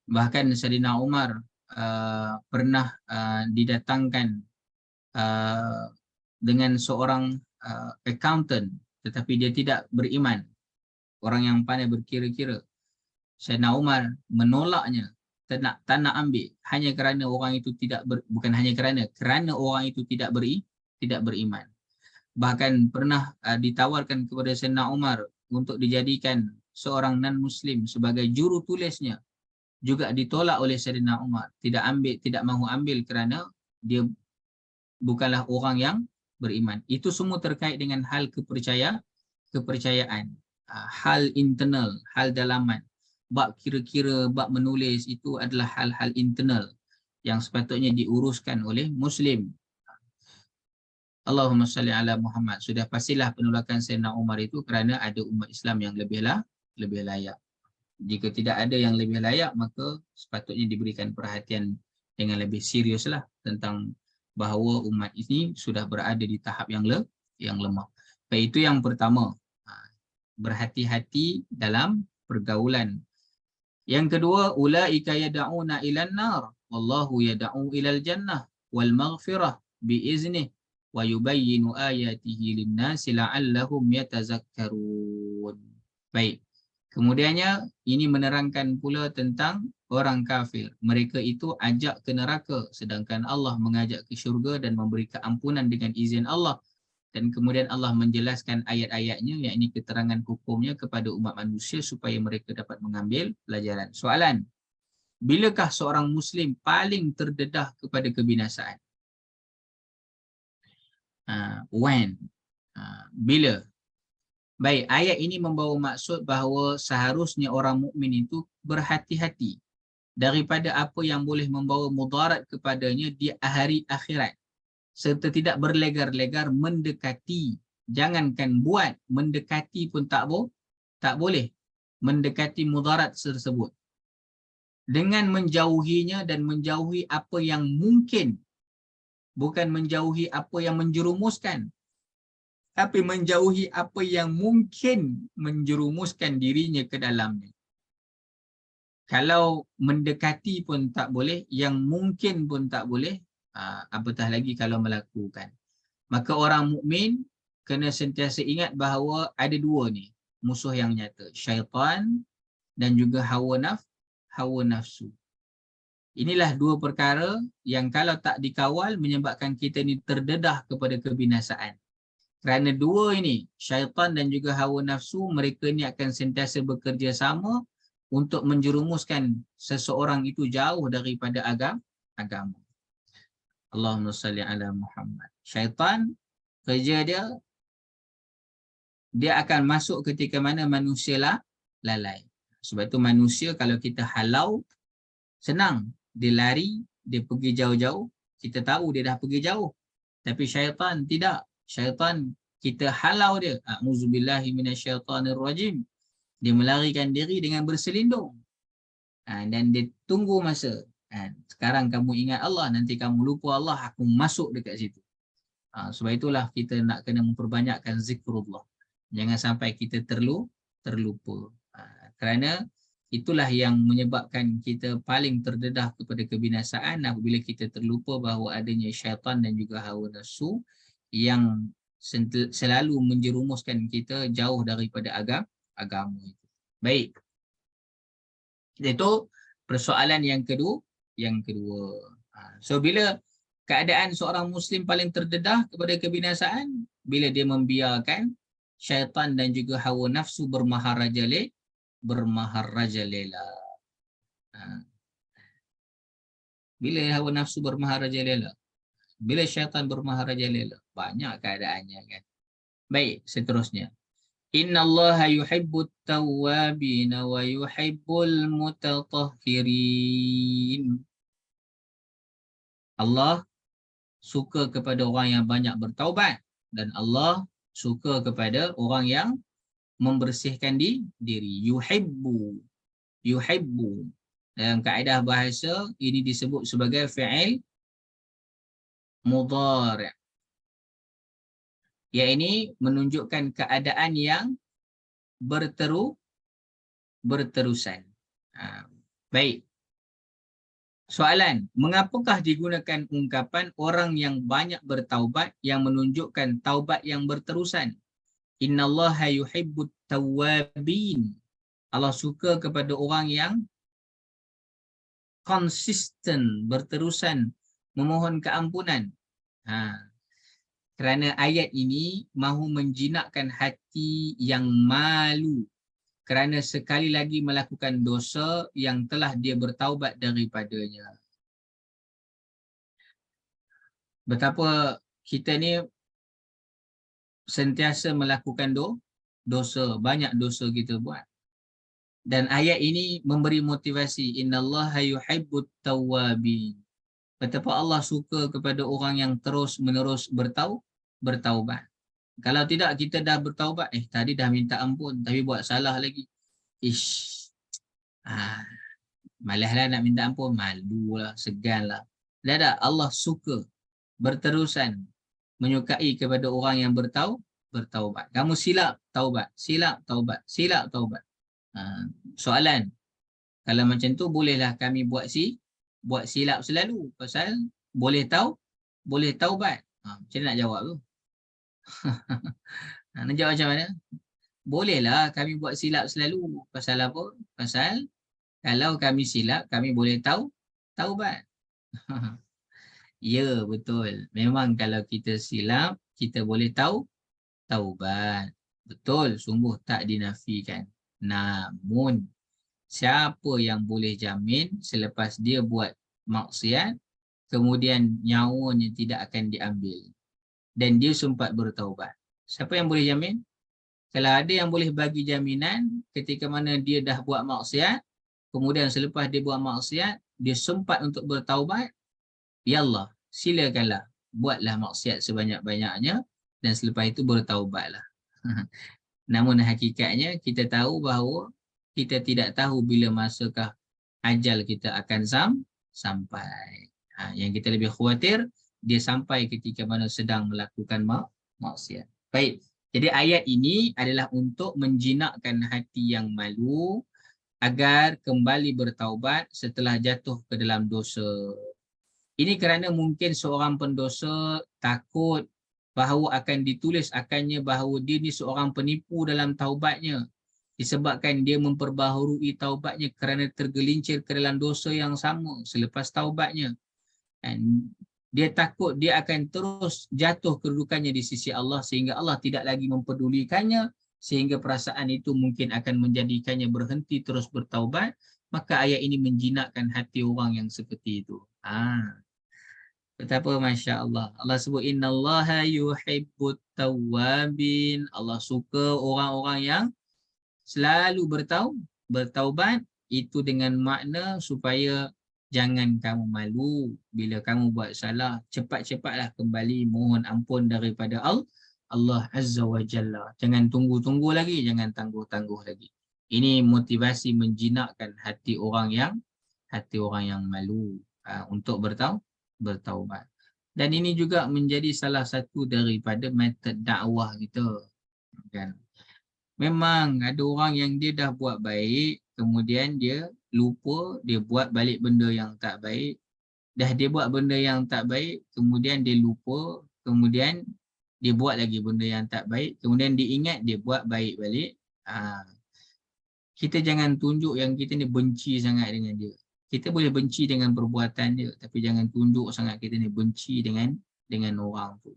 Bahkan Sayyidina Umar pernah didatangkan dengan seorang accountant, tetapi dia tidak beriman. Orang yang pandai berkira-kira. Sayyidina Umar menolaknya, tak nak ambil hanya kerana orang itu bukan hanya kerana orang itu tidak beriman. Bahkan pernah ditawarkan kepada Sayyidina Umar untuk dijadikan seorang non-Muslim sebagai juru tulisnya, juga ditolak oleh Sayyidina Umar. Tidak mahu ambil kerana dia bukanlah orang yang beriman. Itu semua terkait dengan hal kepercayaan, hal internal, hal dalaman. Bab kira-kira, bab menulis itu adalah hal-hal internal yang sepatutnya diuruskan oleh Muslim. Allahumma salli ala Muhammad. Sudah pastilah penolakan Sayyidina Umar itu kerana ada umat Islam yang lebih layak. Jika tidak ada yang lebih layak, maka sepatutnya diberikan perhatian dengan lebih seriuslah tentang bahawa umat ini sudah berada di tahap yang lemah. Baik, itu yang pertama. Berhati-hati dalam pergaulan. Yang kedua, ulaika yad'una ilan nar wallahu yad'u ilal jannah wal maghfirah biiznih wa yubayyinu ayatihi lin-nasi la'allahum yatazakkarun. Baik. Kemudiannya ini menerangkan pula tentang orang kafir. Mereka itu ajak ke neraka, sedangkan Allah mengajak ke syurga dan memberi keampunan dengan izin Allah. Dan kemudian Allah menjelaskan ayat-ayatnya, yakni keterangan hukumnya kepada umat manusia supaya mereka dapat mengambil pelajaran. Soalan, bilakah seorang Muslim paling terdedah kepada kebinasaan? When? Bila? Baik, ayat ini membawa maksud bahawa seharusnya orang mukmin itu berhati-hati daripada apa yang boleh membawa mudarat kepadanya di hari akhirat, serta tidak berlegar-legar mendekati. Jangankan buat, mendekati pun tak boleh mendekati mudarat tersebut. Dengan menjauhinya dan menjauhi apa yang mungkin, bukan menjauhi apa yang menjerumuskan. tapi menjauhi apa yang mungkin menjerumuskan dirinya ke dalamnya. Kalau mendekati pun tak boleh, yang mungkin pun tak boleh, apatah lagi kalau melakukan. Maka orang mukmin kena sentiasa ingat bahawa ada dua ni musuh yang nyata, syaitan dan juga hawa nafsu. Inilah dua perkara yang kalau tak dikawal menyebabkan kita ni terdedah kepada kebinasaan. Kerana dua ini, syaitan dan juga hawa nafsu, mereka ni akan sentiasa bekerja sama untuk menjerumuskan seseorang itu jauh daripada agama. Allahumma salli ala Muhammad. Syaitan, kerja dia akan masuk ketika mana manusia lalai. Sebab itu manusia kalau kita halau, senang. Dia lari, dia pergi jauh-jauh. Kita tahu dia dah pergi jauh. Tapi syaitan tidak. Syaitan, kita halau dia. A'udzubillahi minasyaitanirrajim. Dia melarikan diri dengan berselindung. Dan dia tunggu masa. Sekarang kamu ingat Allah, nanti kamu lupa Allah, aku masuk dekat situ. Sebab itulah kita nak kena memperbanyakkan zikrullah. Jangan sampai kita terlupa. Kerana itulah yang menyebabkan kita paling terdedah kepada kebinasaan apabila kita terlupa bahawa adanya syaitan dan juga hawa nafsu yang selalu menjerumuskan kita jauh daripada agama itu. Baik. Itu persoalan yang kedua. So bila keadaan seorang Muslim paling terdedah kepada kebinasaan, bila dia membiarkan syaitan dan juga hawa nafsu bermaharajalela. Bila hawa nafsu bermaharajalela? Bila syaitan bermaharajalela? Banyak keadaannya kan. Baik, seterusnya. Innallaha yuhibbut tawwabin wa yuhibbul mutatahhirin. Allah suka kepada orang yang banyak bertaubat dan Allah suka kepada orang yang membersihkan diri. Yuhibbu. Dalam kaedah bahasa ini disebut sebagai fi'il mudhari'. Ia ini menunjukkan keadaan yang berterusan. Baik. Soalan, mengapakah digunakan ungkapan orang yang banyak bertaubat yang menunjukkan taubat yang berterusan? Innallaha yuhibbut tawwabin. Allah suka kepada orang yang konsisten, berterusan memohon keampunan. Kerana ayat ini mahu menjinakkan hati yang malu kerana sekali lagi melakukan dosa yang telah dia bertaubat daripadanya. Betapa kita ni sentiasa melakukan dosa, banyak dosa kita buat. Dan ayat ini memberi motivasi, innallaha yuhibbut tawwabin. Betapa Allah suka kepada orang yang terus-menerus bertaubat. Kalau tidak, kita dah bertaubat, tadi dah minta ampun tapi buat salah lagi. Malaslah nak minta ampun, malulah, seganlah. Dah, Allah suka berterusan menyukai kepada orang yang bertaubat. Kamu silap taubat, silap taubat. Soalan, kalau macam tu bolehlah kami buat silap selalu pasal boleh taubat. Macam mana nak jawab tu? Nak jawab macam mana? Bolehlah kami buat silap selalu. Pasal apa? Pasal kalau kami silap, kami boleh taubat. Ya, betul. Memang kalau kita silap, kita boleh taubat. Betul, sungguh tak dinafikan. Namun, siapa yang boleh jamin selepas dia buat maksiat, kemudian nyawanya tidak akan diambil dan dia sempat bertaubat? Siapa yang boleh jamin? Kalau ada yang boleh bagi jaminan ketika mana dia dah buat maksiat, kemudian selepas dia buat maksiat, dia sempat untuk bertaubat, ya Allah, silakanlah, buatlah maksiat sebanyak-banyaknya dan selepas itu bertaubatlah. Namun hakikatnya kita tahu bahawa kita tidak tahu bila masakah ajal kita akan sampai. Yang kita lebih khawatir, dia sampai ketika mana sedang melakukan maksiat. Baik. Jadi ayat ini adalah untuk menjinakkan hati yang malu agar kembali bertaubat setelah jatuh ke dalam dosa. Ini kerana mungkin seorang pendosa takut bahawa akan ditulis akannya bahawa dia ni seorang penipu dalam taubatnya. Disebabkan dia memperbaharui taubatnya kerana tergelincir ke dalam dosa yang sama selepas taubatnya. Dan dia takut dia akan terus jatuh kedudukannya di sisi Allah sehingga Allah tidak lagi mempedulikannya, sehingga perasaan itu mungkin akan menjadikannya berhenti terus bertaubat. Maka ayat ini menjinakkan hati orang yang seperti itu. Betapa Masya Allah. Allah sebut innallaha yuhibbut tawwabin. Allah suka orang-orang yang selalu bertaubat, itu dengan makna supaya jangan kamu malu bila kamu buat salah. Cepat-cepatlah kembali mohon ampun daripada Allah Azza wa Jalla. Jangan tunggu-tunggu lagi, jangan tangguh-tangguh lagi. Ini motivasi menjinakkan hati orang yang malu untuk bertaubat. Dan ini juga menjadi salah satu daripada metod dakwah kita. Kan? Memang ada orang yang dia dah buat baik, kemudian dia lupa, dia buat balik benda yang tak baik. Dah dia buat benda yang tak baik, kemudian dia lupa, kemudian dia buat lagi benda yang tak baik, kemudian dia ingat dia buat baik balik. Kita jangan tunjuk yang kita ni benci sangat dengan dia. Kita boleh benci dengan perbuatan dia, tapi jangan tunjuk sangat kita ni benci dengan orang tu.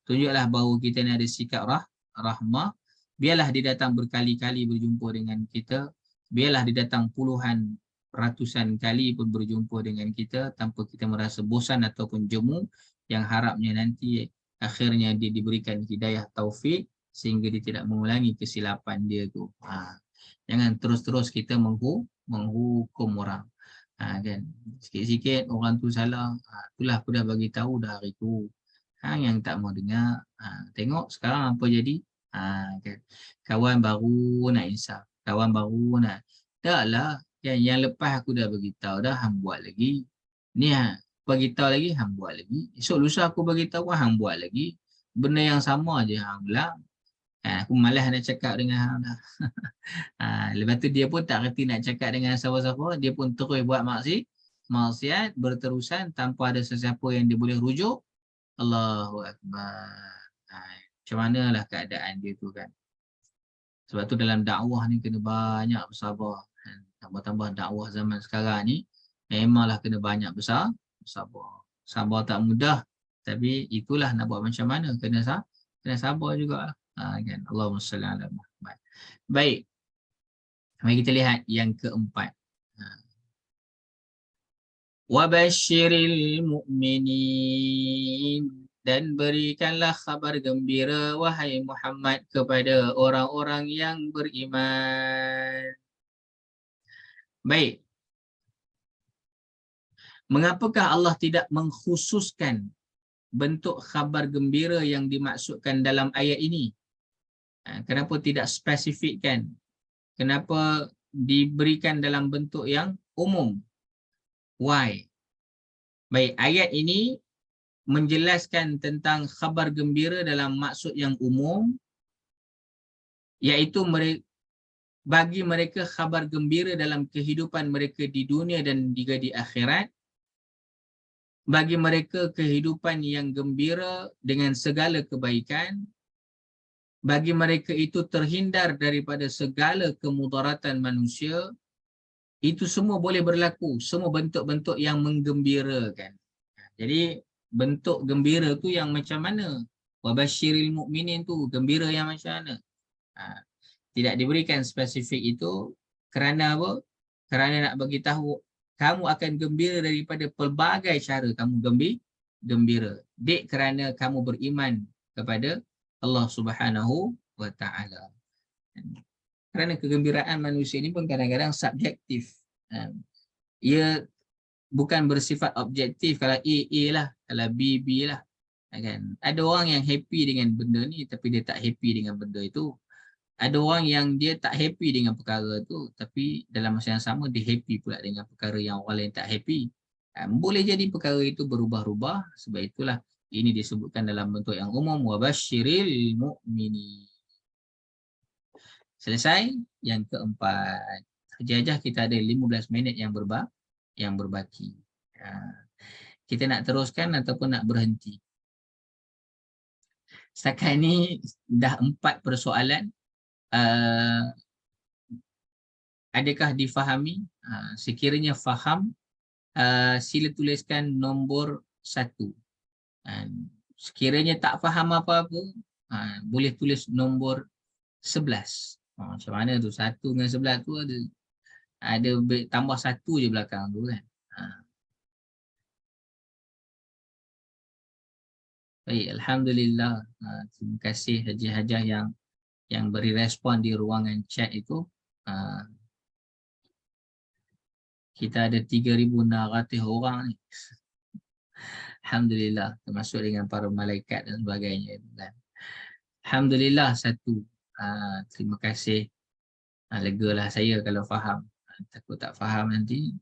Tunjuklah bahawa kita ni ada sikap rahmah. Biarlah dia datang berkali-kali berjumpa dengan kita. Biarlah dia datang puluhan, ratusan kali pun berjumpa dengan kita tanpa kita merasa bosan ataupun jemu, yang harapnya nanti akhirnya dia diberikan hidayah taufik sehingga dia tidak mengulangi kesilapan dia tu. Jangan terus-terus kita menghukum orang. Kan? Sikit-sikit orang tu salah. Itulah aku dah bagi tahu dah hari tu. Yang tak mau dengar. Tengok sekarang apa jadi. Kan? Kawan baru nak insaf. Kawan baru nak. Tak lah. Yang lepas aku dah beritahu dah, hang buat lagi. Ni beritahu lagi, hang buat lagi. Esok lusa aku beritahu, hang buat lagi. Benda yang sama je hang ulang. Aku malas nak cakap dengan hang dah. Lepas tu dia pun tak reti nak cakap dengan siapa-siapa. Dia pun terus buat maksiat berterusan tanpa ada sesiapa yang dia boleh rujuk. Allahu Akbar. Macam manalah keadaan dia tu kan. Sebab tu dalam dakwah ni kena banyak bersabar. Tambah-tambah dakwah zaman sekarang ni memanglah kena banyak bersabar. Sabar tak mudah. Tapi itulah nak buat macam mana. Kena sabar juga. Kan? Allahumma salli ala Muhammad. Baik. Mari kita lihat yang keempat. Wabashiril mu'minin. Dan berikanlah kabar gembira wahai Muhammad kepada orang-orang yang beriman. Baik. Mengapakah Allah tidak mengkhususkan bentuk khabar gembira yang dimaksudkan dalam ayat ini? Kenapa tidak spesifikkan? Kenapa diberikan dalam bentuk yang umum? Why? Baik, ayat ini menjelaskan tentang khabar gembira dalam maksud yang umum, iaitu bagi mereka khabar gembira dalam kehidupan mereka di dunia dan juga di akhirat. Bagi mereka kehidupan yang gembira dengan segala kebaikan. Bagi mereka itu terhindar daripada segala kemudaratan manusia. Itu semua boleh berlaku. Semua bentuk-bentuk yang menggembirakan. Jadi bentuk gembira tu yang macam mana? Wabashiril mu'minin tu gembira yang macam mana? Tidak diberikan spesifik itu kerana apa? Kerana nak bagi tahu kamu akan gembira daripada pelbagai cara kamu gembira. Dek kerana kamu beriman kepada Allah Subhanahu wa Ta'ala. Kerana kegembiraan manusia ini pun kadang-kadang subjektif. Ia bukan bersifat objektif. Kalau A lah, kalau B lah. Kan? Ada orang yang happy dengan benda ni tapi dia tak happy dengan benda itu. Ada orang yang dia tak happy dengan perkara tu tapi dalam masa yang sama dia happy pula dengan perkara yang orang lain tak happy. Boleh jadi perkara itu berubah-ubah. Sebab itulah Ini disebutkan dalam bentuk yang umum, wa basyiril mu'minin. Selesai. Yang keempat, saja kita ada 15 minit yang berbaki. Kita nak teruskan ataupun nak berhenti? Setakat ni dah 4 persoalan. Adakah difahami? Sekiranya faham, sila tuliskan nombor 1. Sekiranya tak faham apa-apa, boleh tulis nombor 11. Macam mana tu? 1 dengan 11 tu ada tambah 1 je belakang tu kan. Baik, alhamdulillah. Terima kasih hajah-hajah yang beri respon di ruangan chat itu. Kita ada 3,600 orang ni. Alhamdulillah, termasuk dengan para malaikat dan sebagainya. Alhamdulillah 1. Terima kasih. Legalah saya kalau faham. Takut tak faham nanti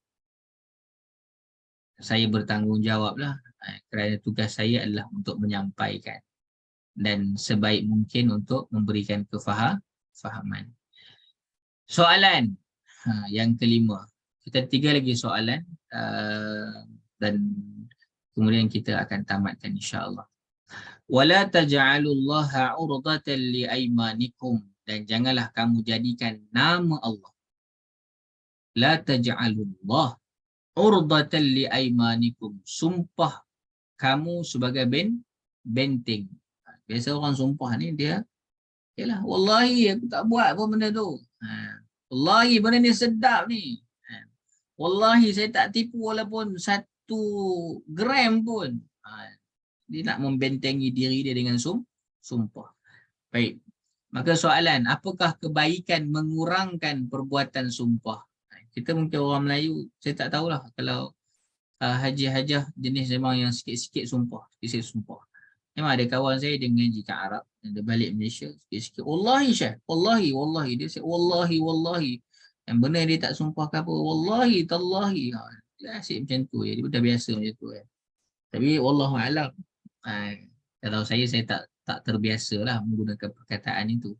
saya bertanggungjawablah, kerana tugas saya adalah untuk menyampaikan dan sebaik mungkin untuk memberikan kefahaman. Soalan yang kelima. Kita 3 lagi soalan dan kemudian kita akan tamatkan insya-Allah. Wala taj'alullaha 'urdatan liaymanikum, dan janganlah kamu jadikan nama Allah. La taj'alullah 'urdatan liaymanikum, sumpah kamu sebagai benteng. Biasa orang sumpah ni dia yalah, wallahi aku tak buat pun benda tu. Wallahi benda ni sedap ni. Wallahi saya tak tipu walaupun 1 gram pun. Dia nak membentengi diri dia dengan sumpah. Baik. Maka soalan, apakah kebaikan mengurangkan perbuatan sumpah? Kita mungkin orang Melayu, saya tak tahulah kalau haji-hajah jenis memang yang sikit-sikit sumpah. Sikit-sikit sumpah. Memang ada kawan saya dia mengaji kat Arab, dia balik Malaysia, sikit-sikit. Wallahi Syekh, wallahi. Dia cakap wallahi. Yang benar dia tak sumpah ke apa. Wallahi, tallahi. Dia asyik macam tu. Dia dah biasa macam tu. Tapi wallahualam. Kalau saya tak terbiasalah menggunakan perkataan itu.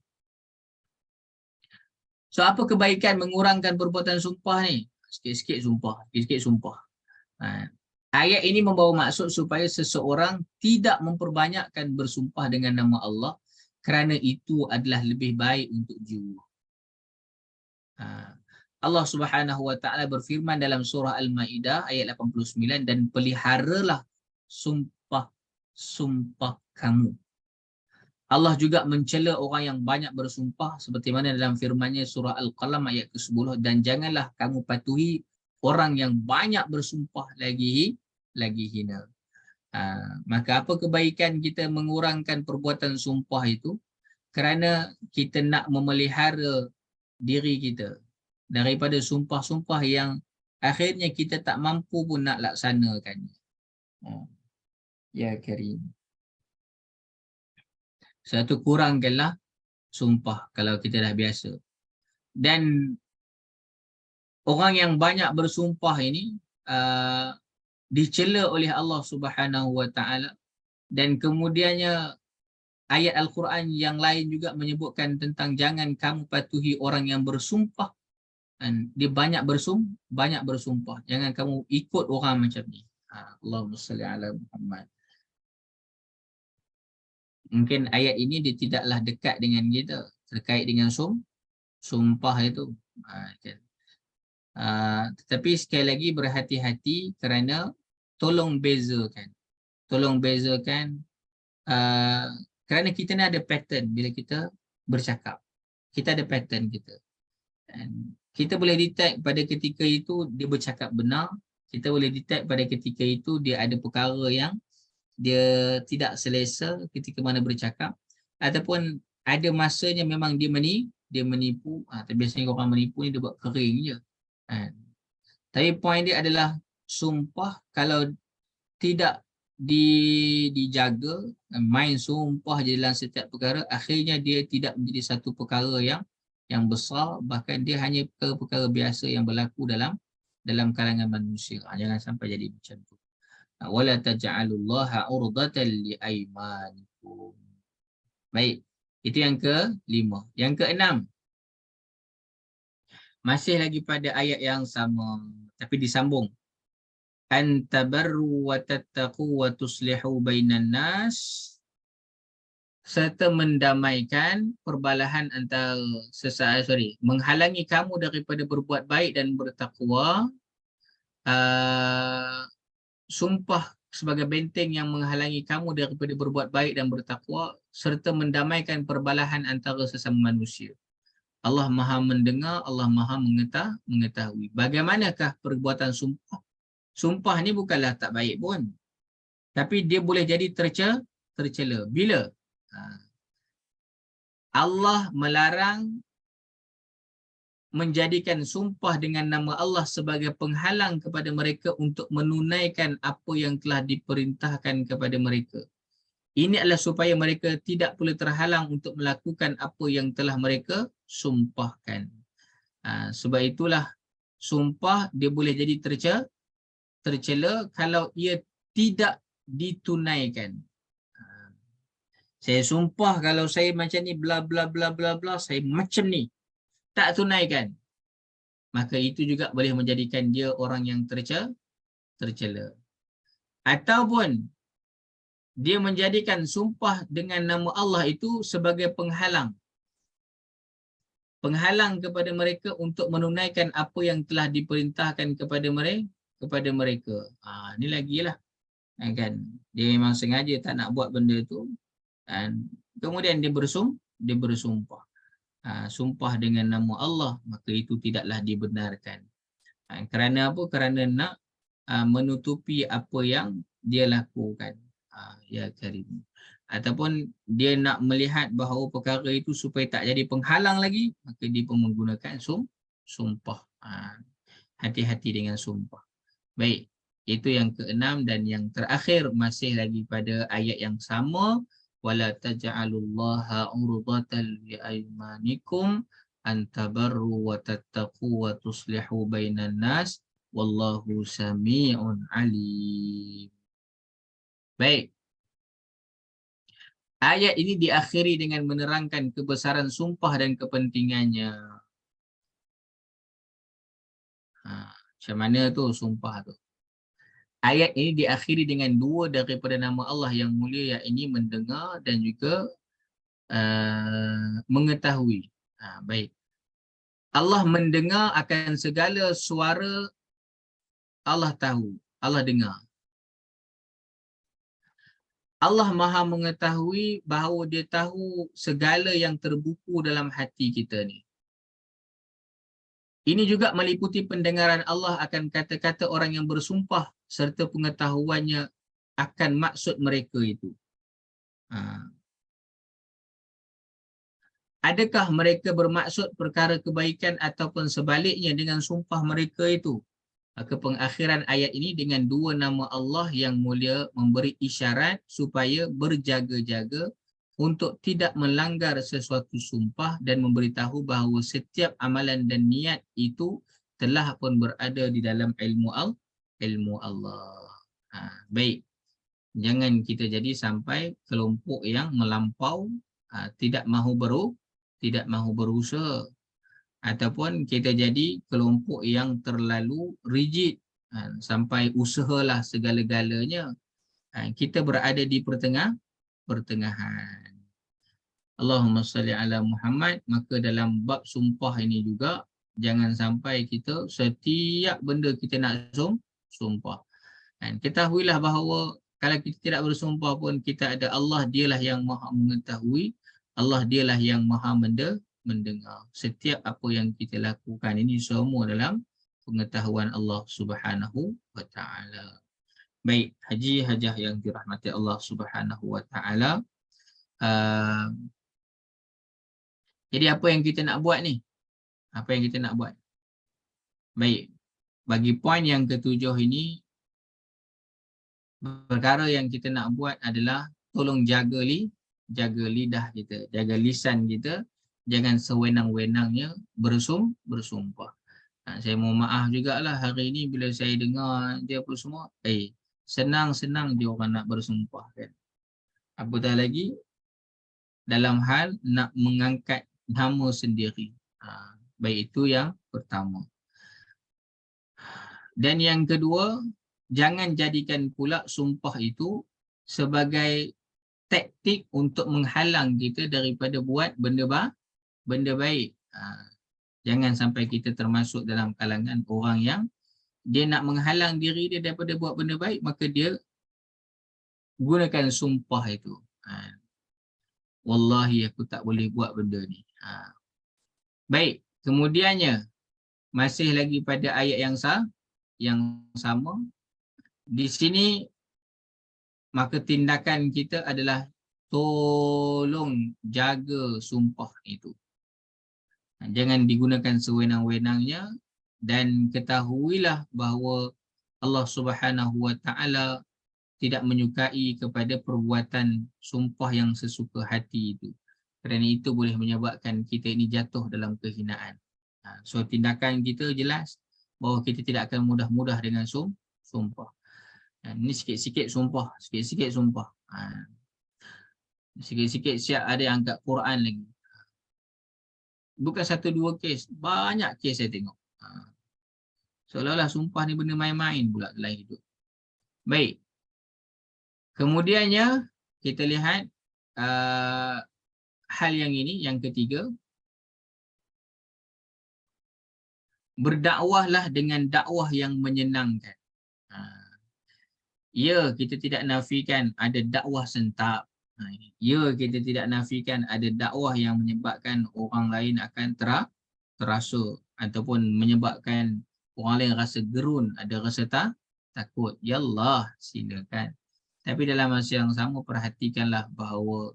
So apa kebaikan mengurangkan perbuatan sumpah ni? Sikit-sikit sumpah. Ayat ini membawa maksud supaya seseorang tidak memperbanyakkan bersumpah dengan nama Allah, kerana itu adalah lebih baik untuk jiwa. Allah Subhanahu wa taala berfirman dalam surah Al-Maidah ayat 89, dan peliharalah sumpah kamu. Allah juga mencela orang yang banyak bersumpah seperti mana dalam firman-Nya surah Al-Qalam ayat ke-10, dan janganlah kamu patuhi orang yang banyak bersumpah lagi hina. Maka apa kebaikan kita mengurangkan perbuatan sumpah itu? Kerana kita nak memelihara diri kita daripada sumpah-sumpah yang akhirnya kita tak mampu pun nak laksanakan. Ya Karim. Satu, kurangkanlah sumpah kalau kita dah biasa. Dan orang yang banyak bersumpah ini dicela oleh Allah Subhanahu wa taala, dan kemudiannya ayat Al-Quran yang lain juga menyebutkan tentang jangan kamu patuhi orang yang bersumpah. Dan dia banyak bersumpah. Jangan kamu ikut orang macam ni. Allahumma salli ala Muhammad. Mungkin ayat ini dia tidaklah dekat dengan kita terkait dengan sumpah itu. Tetapi sekali lagi berhati-hati, kerana tolong bezakan. Kerana kita ni ada pattern bila kita bercakap. Kita ada pattern kita. Dan kita boleh detect pada ketika itu dia bercakap benar. Kita boleh detect pada ketika itu dia ada perkara yang dia tidak selesa ketika mana bercakap. Ataupun ada masanya memang dia menipu. Tapi biasanya orang menipu ni dia buat kering je. Tapi point dia adalah sumpah kalau tidak dijaga, main sumpah je dalam setiap perkara, akhirnya dia tidak menjadi satu perkara yang besar, bahkan dia hanya perkara-perkara biasa yang berlaku dalam kalangan manusia. Jangan sampai jadi macam tu. Wala taj'alullaha urdatan liaymanikum. Baik. Itu yang ke-5. Yang ke-6. Masih lagi pada ayat yang sama tapi disambung. An tabarru wa tattaqu wa tuslihu bainan nas, serta mendamaikan perbalahan antara menghalangi kamu daripada berbuat baik dan bertakwa. Sumpah sebagai benteng yang menghalangi kamu daripada berbuat baik dan bertakwa, serta mendamaikan perbalahan antara sesama manusia. Allah Maha mendengar, Allah Maha mengetahui. Bagaimanakah perbuatan sumpah? Sumpah ni bukanlah tak baik pun, tapi dia boleh jadi tercela. Bila? Allah melarang menjadikan sumpah dengan nama Allah sebagai penghalang kepada mereka untuk menunaikan apa yang telah diperintahkan kepada mereka. Ini adalah supaya mereka tidak boleh terhalang untuk melakukan apa yang telah mereka sumpahkan. Sebab itulah sumpah dia boleh jadi tercela kalau ia tidak ditunaikan. Saya sumpah kalau saya macam ni bla bla bla bla bla, saya macam ni, tak tunaikan, maka itu juga boleh menjadikan dia orang yang tercela. Ataupun dia menjadikan sumpah dengan nama Allah itu sebagai penghalang kepada mereka untuk menunaikan apa yang telah diperintahkan kepada mereka. Ini lagilah, kan? Dia memang sengaja tak nak buat benda tu, dan kemudian dia bersumpah. Sumpah dengan nama Allah, maka itu tidaklah dibenarkan. Kerana apa? Kerana nak menutupi apa yang dia lakukan. Ya Karim. Ataupun dia nak melihat bahawa perkara itu supaya tak jadi penghalang lagi, maka dia pun menggunakan sumpah. Hati-hati dengan sumpah. Baik, itu yang ke-6, dan yang terakhir masih lagi pada ayat yang sama. Wala taj'alullaha urdatan liaymanikum an tabarru wa tattaqu wa tuslihu bainan nas wallahu sami'un alim. Baik. Ayat ini diakhiri dengan menerangkan kebesaran sumpah dan kepentingannya. Macam mana tu sumpah tu? Ayat ini diakhiri dengan 2 daripada nama Allah yang mulia, iaitu mendengar dan juga mengetahui. Baik. Allah mendengar akan segala suara, Allah tahu, Allah dengar. Allah Maha mengetahui bahawa dia tahu segala yang terbuku dalam hati kita ni. Ini juga meliputi pendengaran Allah akan kata-kata orang yang bersumpah serta pengetahuannya akan maksud mereka itu. Adakah mereka bermaksud perkara kebaikan ataupun sebaliknya dengan sumpah mereka itu? Maka pengakhiran ayat ini dengan 2 nama Allah yang mulia memberi isyarat supaya berjaga-jaga untuk tidak melanggar sesuatu sumpah dan memberitahu bahawa setiap amalan dan niat itu telah pun berada di dalam ilmu Allah. Baik. Jangan kita jadi sampai kelompok yang melampau, tidak mahu berusaha, ataupun kita jadi kelompok yang terlalu rigid, sampai usahalah segala-galanya. Kita berada di pertengahan. Allahumma salli ala Muhammad. Maka dalam bab sumpah ini juga, jangan sampai kita setiap benda kita nak sumpah. Ketahuilah bahawa kalau kita tidak bersumpah pun, kita ada Allah, dialah yang maha mengetahui, Allah dialah yang maha mendengar. Setiap apa yang kita lakukan ini semua dalam pengetahuan Allah Subhanahu wa taala. Baik, haji-hajah yang dirahmati Allah Subhanahu wa taala. Jadi apa yang kita nak buat ni? Apa yang kita nak buat? Baik. Bagi poin yang ke-7 ini, perkara yang kita nak buat adalah tolong jaga lidah kita, jaga lisan kita. Jangan sewenang-wenangnya bersumpah. Saya mohon maaf jugalah hari ini bila saya dengar dia apa semua. senang-senang je orang nak bersumpah kan. Apatah lagi dalam hal nak mengangkat nama sendiri. Baik itu yang pertama. Dan yang kedua, jangan jadikan pula sumpah itu sebagai taktik untuk menghalang kita daripada buat benda baik. Jangan sampai kita termasuk dalam kalangan orang yang dia nak menghalang diri dia daripada buat benda baik, maka dia gunakan sumpah itu. Wallahi aku tak boleh buat benda ni. Baik, kemudiannya masih lagi pada ayat yang sama. Di sini maka tindakan kita adalah tolong jaga sumpah itu. Jangan digunakan sewenang-wenangnya dan ketahuilah bahawa Allah Subhanahu Wa Taala tidak menyukai kepada perbuatan sumpah yang sesuka hati itu. Kerana itu boleh menyebabkan kita ini jatuh dalam kehinaan. So tindakan kita jelas bahawa kita tidak akan mudah-mudah dengan sumpah. Ini sikit-sikit sumpah, sikit-sikit sumpah. Sikit-sikit siap ada yang angkat Quran lagi. Bukan satu dua kes, banyak kes saya tengok. Seolah-olah sumpah ni benda main-main pula dalam hidup. Baik. Kemudiannya kita lihat hal yang ini, yang ketiga. Berdakwahlah dengan dakwah yang menyenangkan. Ya, kita tidak nafikan ada dakwah sentap. Ya, kita tidak nafikan ada dakwah yang menyebabkan orang lain akan terasa ataupun menyebabkan orang lain rasa gerun, ada rasa takut. Ya Allah, silakan. Tapi dalam masa yang sama perhatikanlah bahawa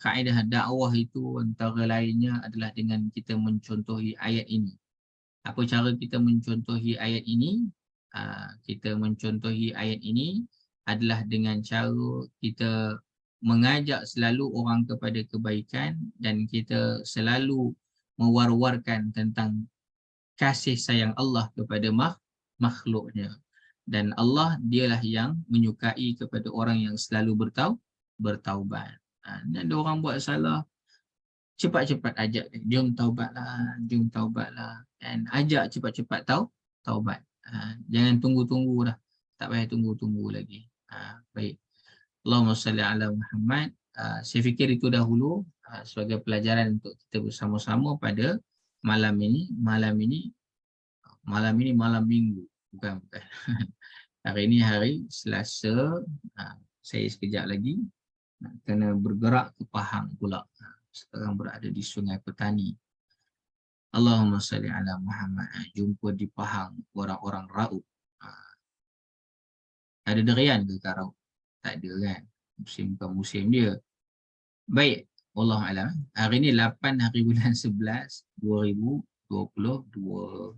kaedah dakwah itu antara lainnya adalah dengan kita mencontohi ayat ini. Apa cara kita mencontohi ayat ini? Kita mencontohi ayat ini adalah dengan cara kita mengajak selalu orang kepada kebaikan dan kita selalu mewar-warkan tentang kasih sayang Allah kepada makhluknya. Dan Allah dialah yang menyukai kepada orang yang selalu bertaubat. Dan ada orang buat salah, cepat-cepat ajak dia, jom taubatlah, jom taubatlah. Dan ajak cepat-cepat taubat. Jangan tunggu-tunggu dah. Tak payah tunggu-tunggu lagi. Baik. Allahumma salli ala Muhammad. Saya fikir itu dahulu sebagai pelajaran untuk kita bersama-sama pada malam ini. Malam Minggu. Bukan. Hari ini hari Selasa. Saya sekejap lagi kena bergerak ke Pahang pula. Sekarang berada di Sungai Petani. Allahumma salli ala Muhammad. Jumpa di Pahang orang-orang Raub. Ada derian ke Raub? Tak ada kan? Bukan musim dia. Baik. Wallahualam. Hari ini 8 hari bulan 11 2022.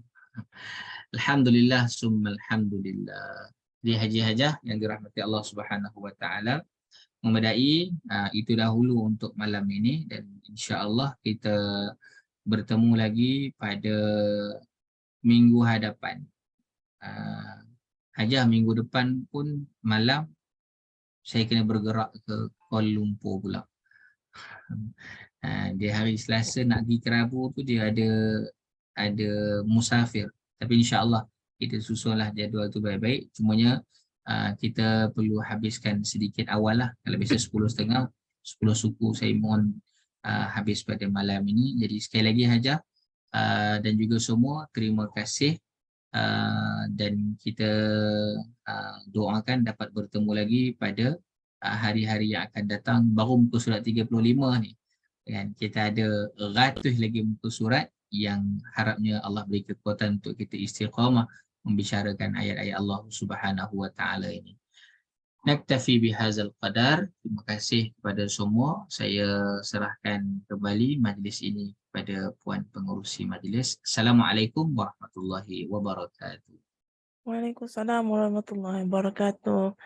Alhamdulillah summa alhamdulillah. Jadi haji-hajah yang dirahmati Allah Subhanahu Wa Taala, memadai itu dahulu untuk malam ini dan insya-Allah kita bertemu lagi pada minggu hadapan. Hajah minggu depan pun malam saya kena bergerak ke Kuala Lumpur pula. Dia hari Selasa nak pergi ke Rabu tu dia ada musafir. Tapi insya-Allah kita susunlah jadual tu baik-baik. Cumanya kita perlu habiskan sedikit awal lah. Kalau biasa 10.30, 10 suku saya mohon habis pada malam ini. Jadi sekali lagi Hajah dan juga semua terima kasih dan kita doakan dapat bertemu lagi pada hari-hari yang akan datang. Baru muka surat 35 ni. Dan kita ada ratus lagi muka surat yang harapnya Allah beri kekuatan untuk kita istiqamah membicarakan ayat-ayat Allah Subhanahu Wa Taala ini. Naktafi bihadzal qadar. Terima kasih kepada semua. Saya serahkan kembali majlis ini kepada puan pengerusi majlis. Assalamualaikum warahmatullahi wabarakatuh. Waalaikumsalam warahmatullahi wabarakatuh.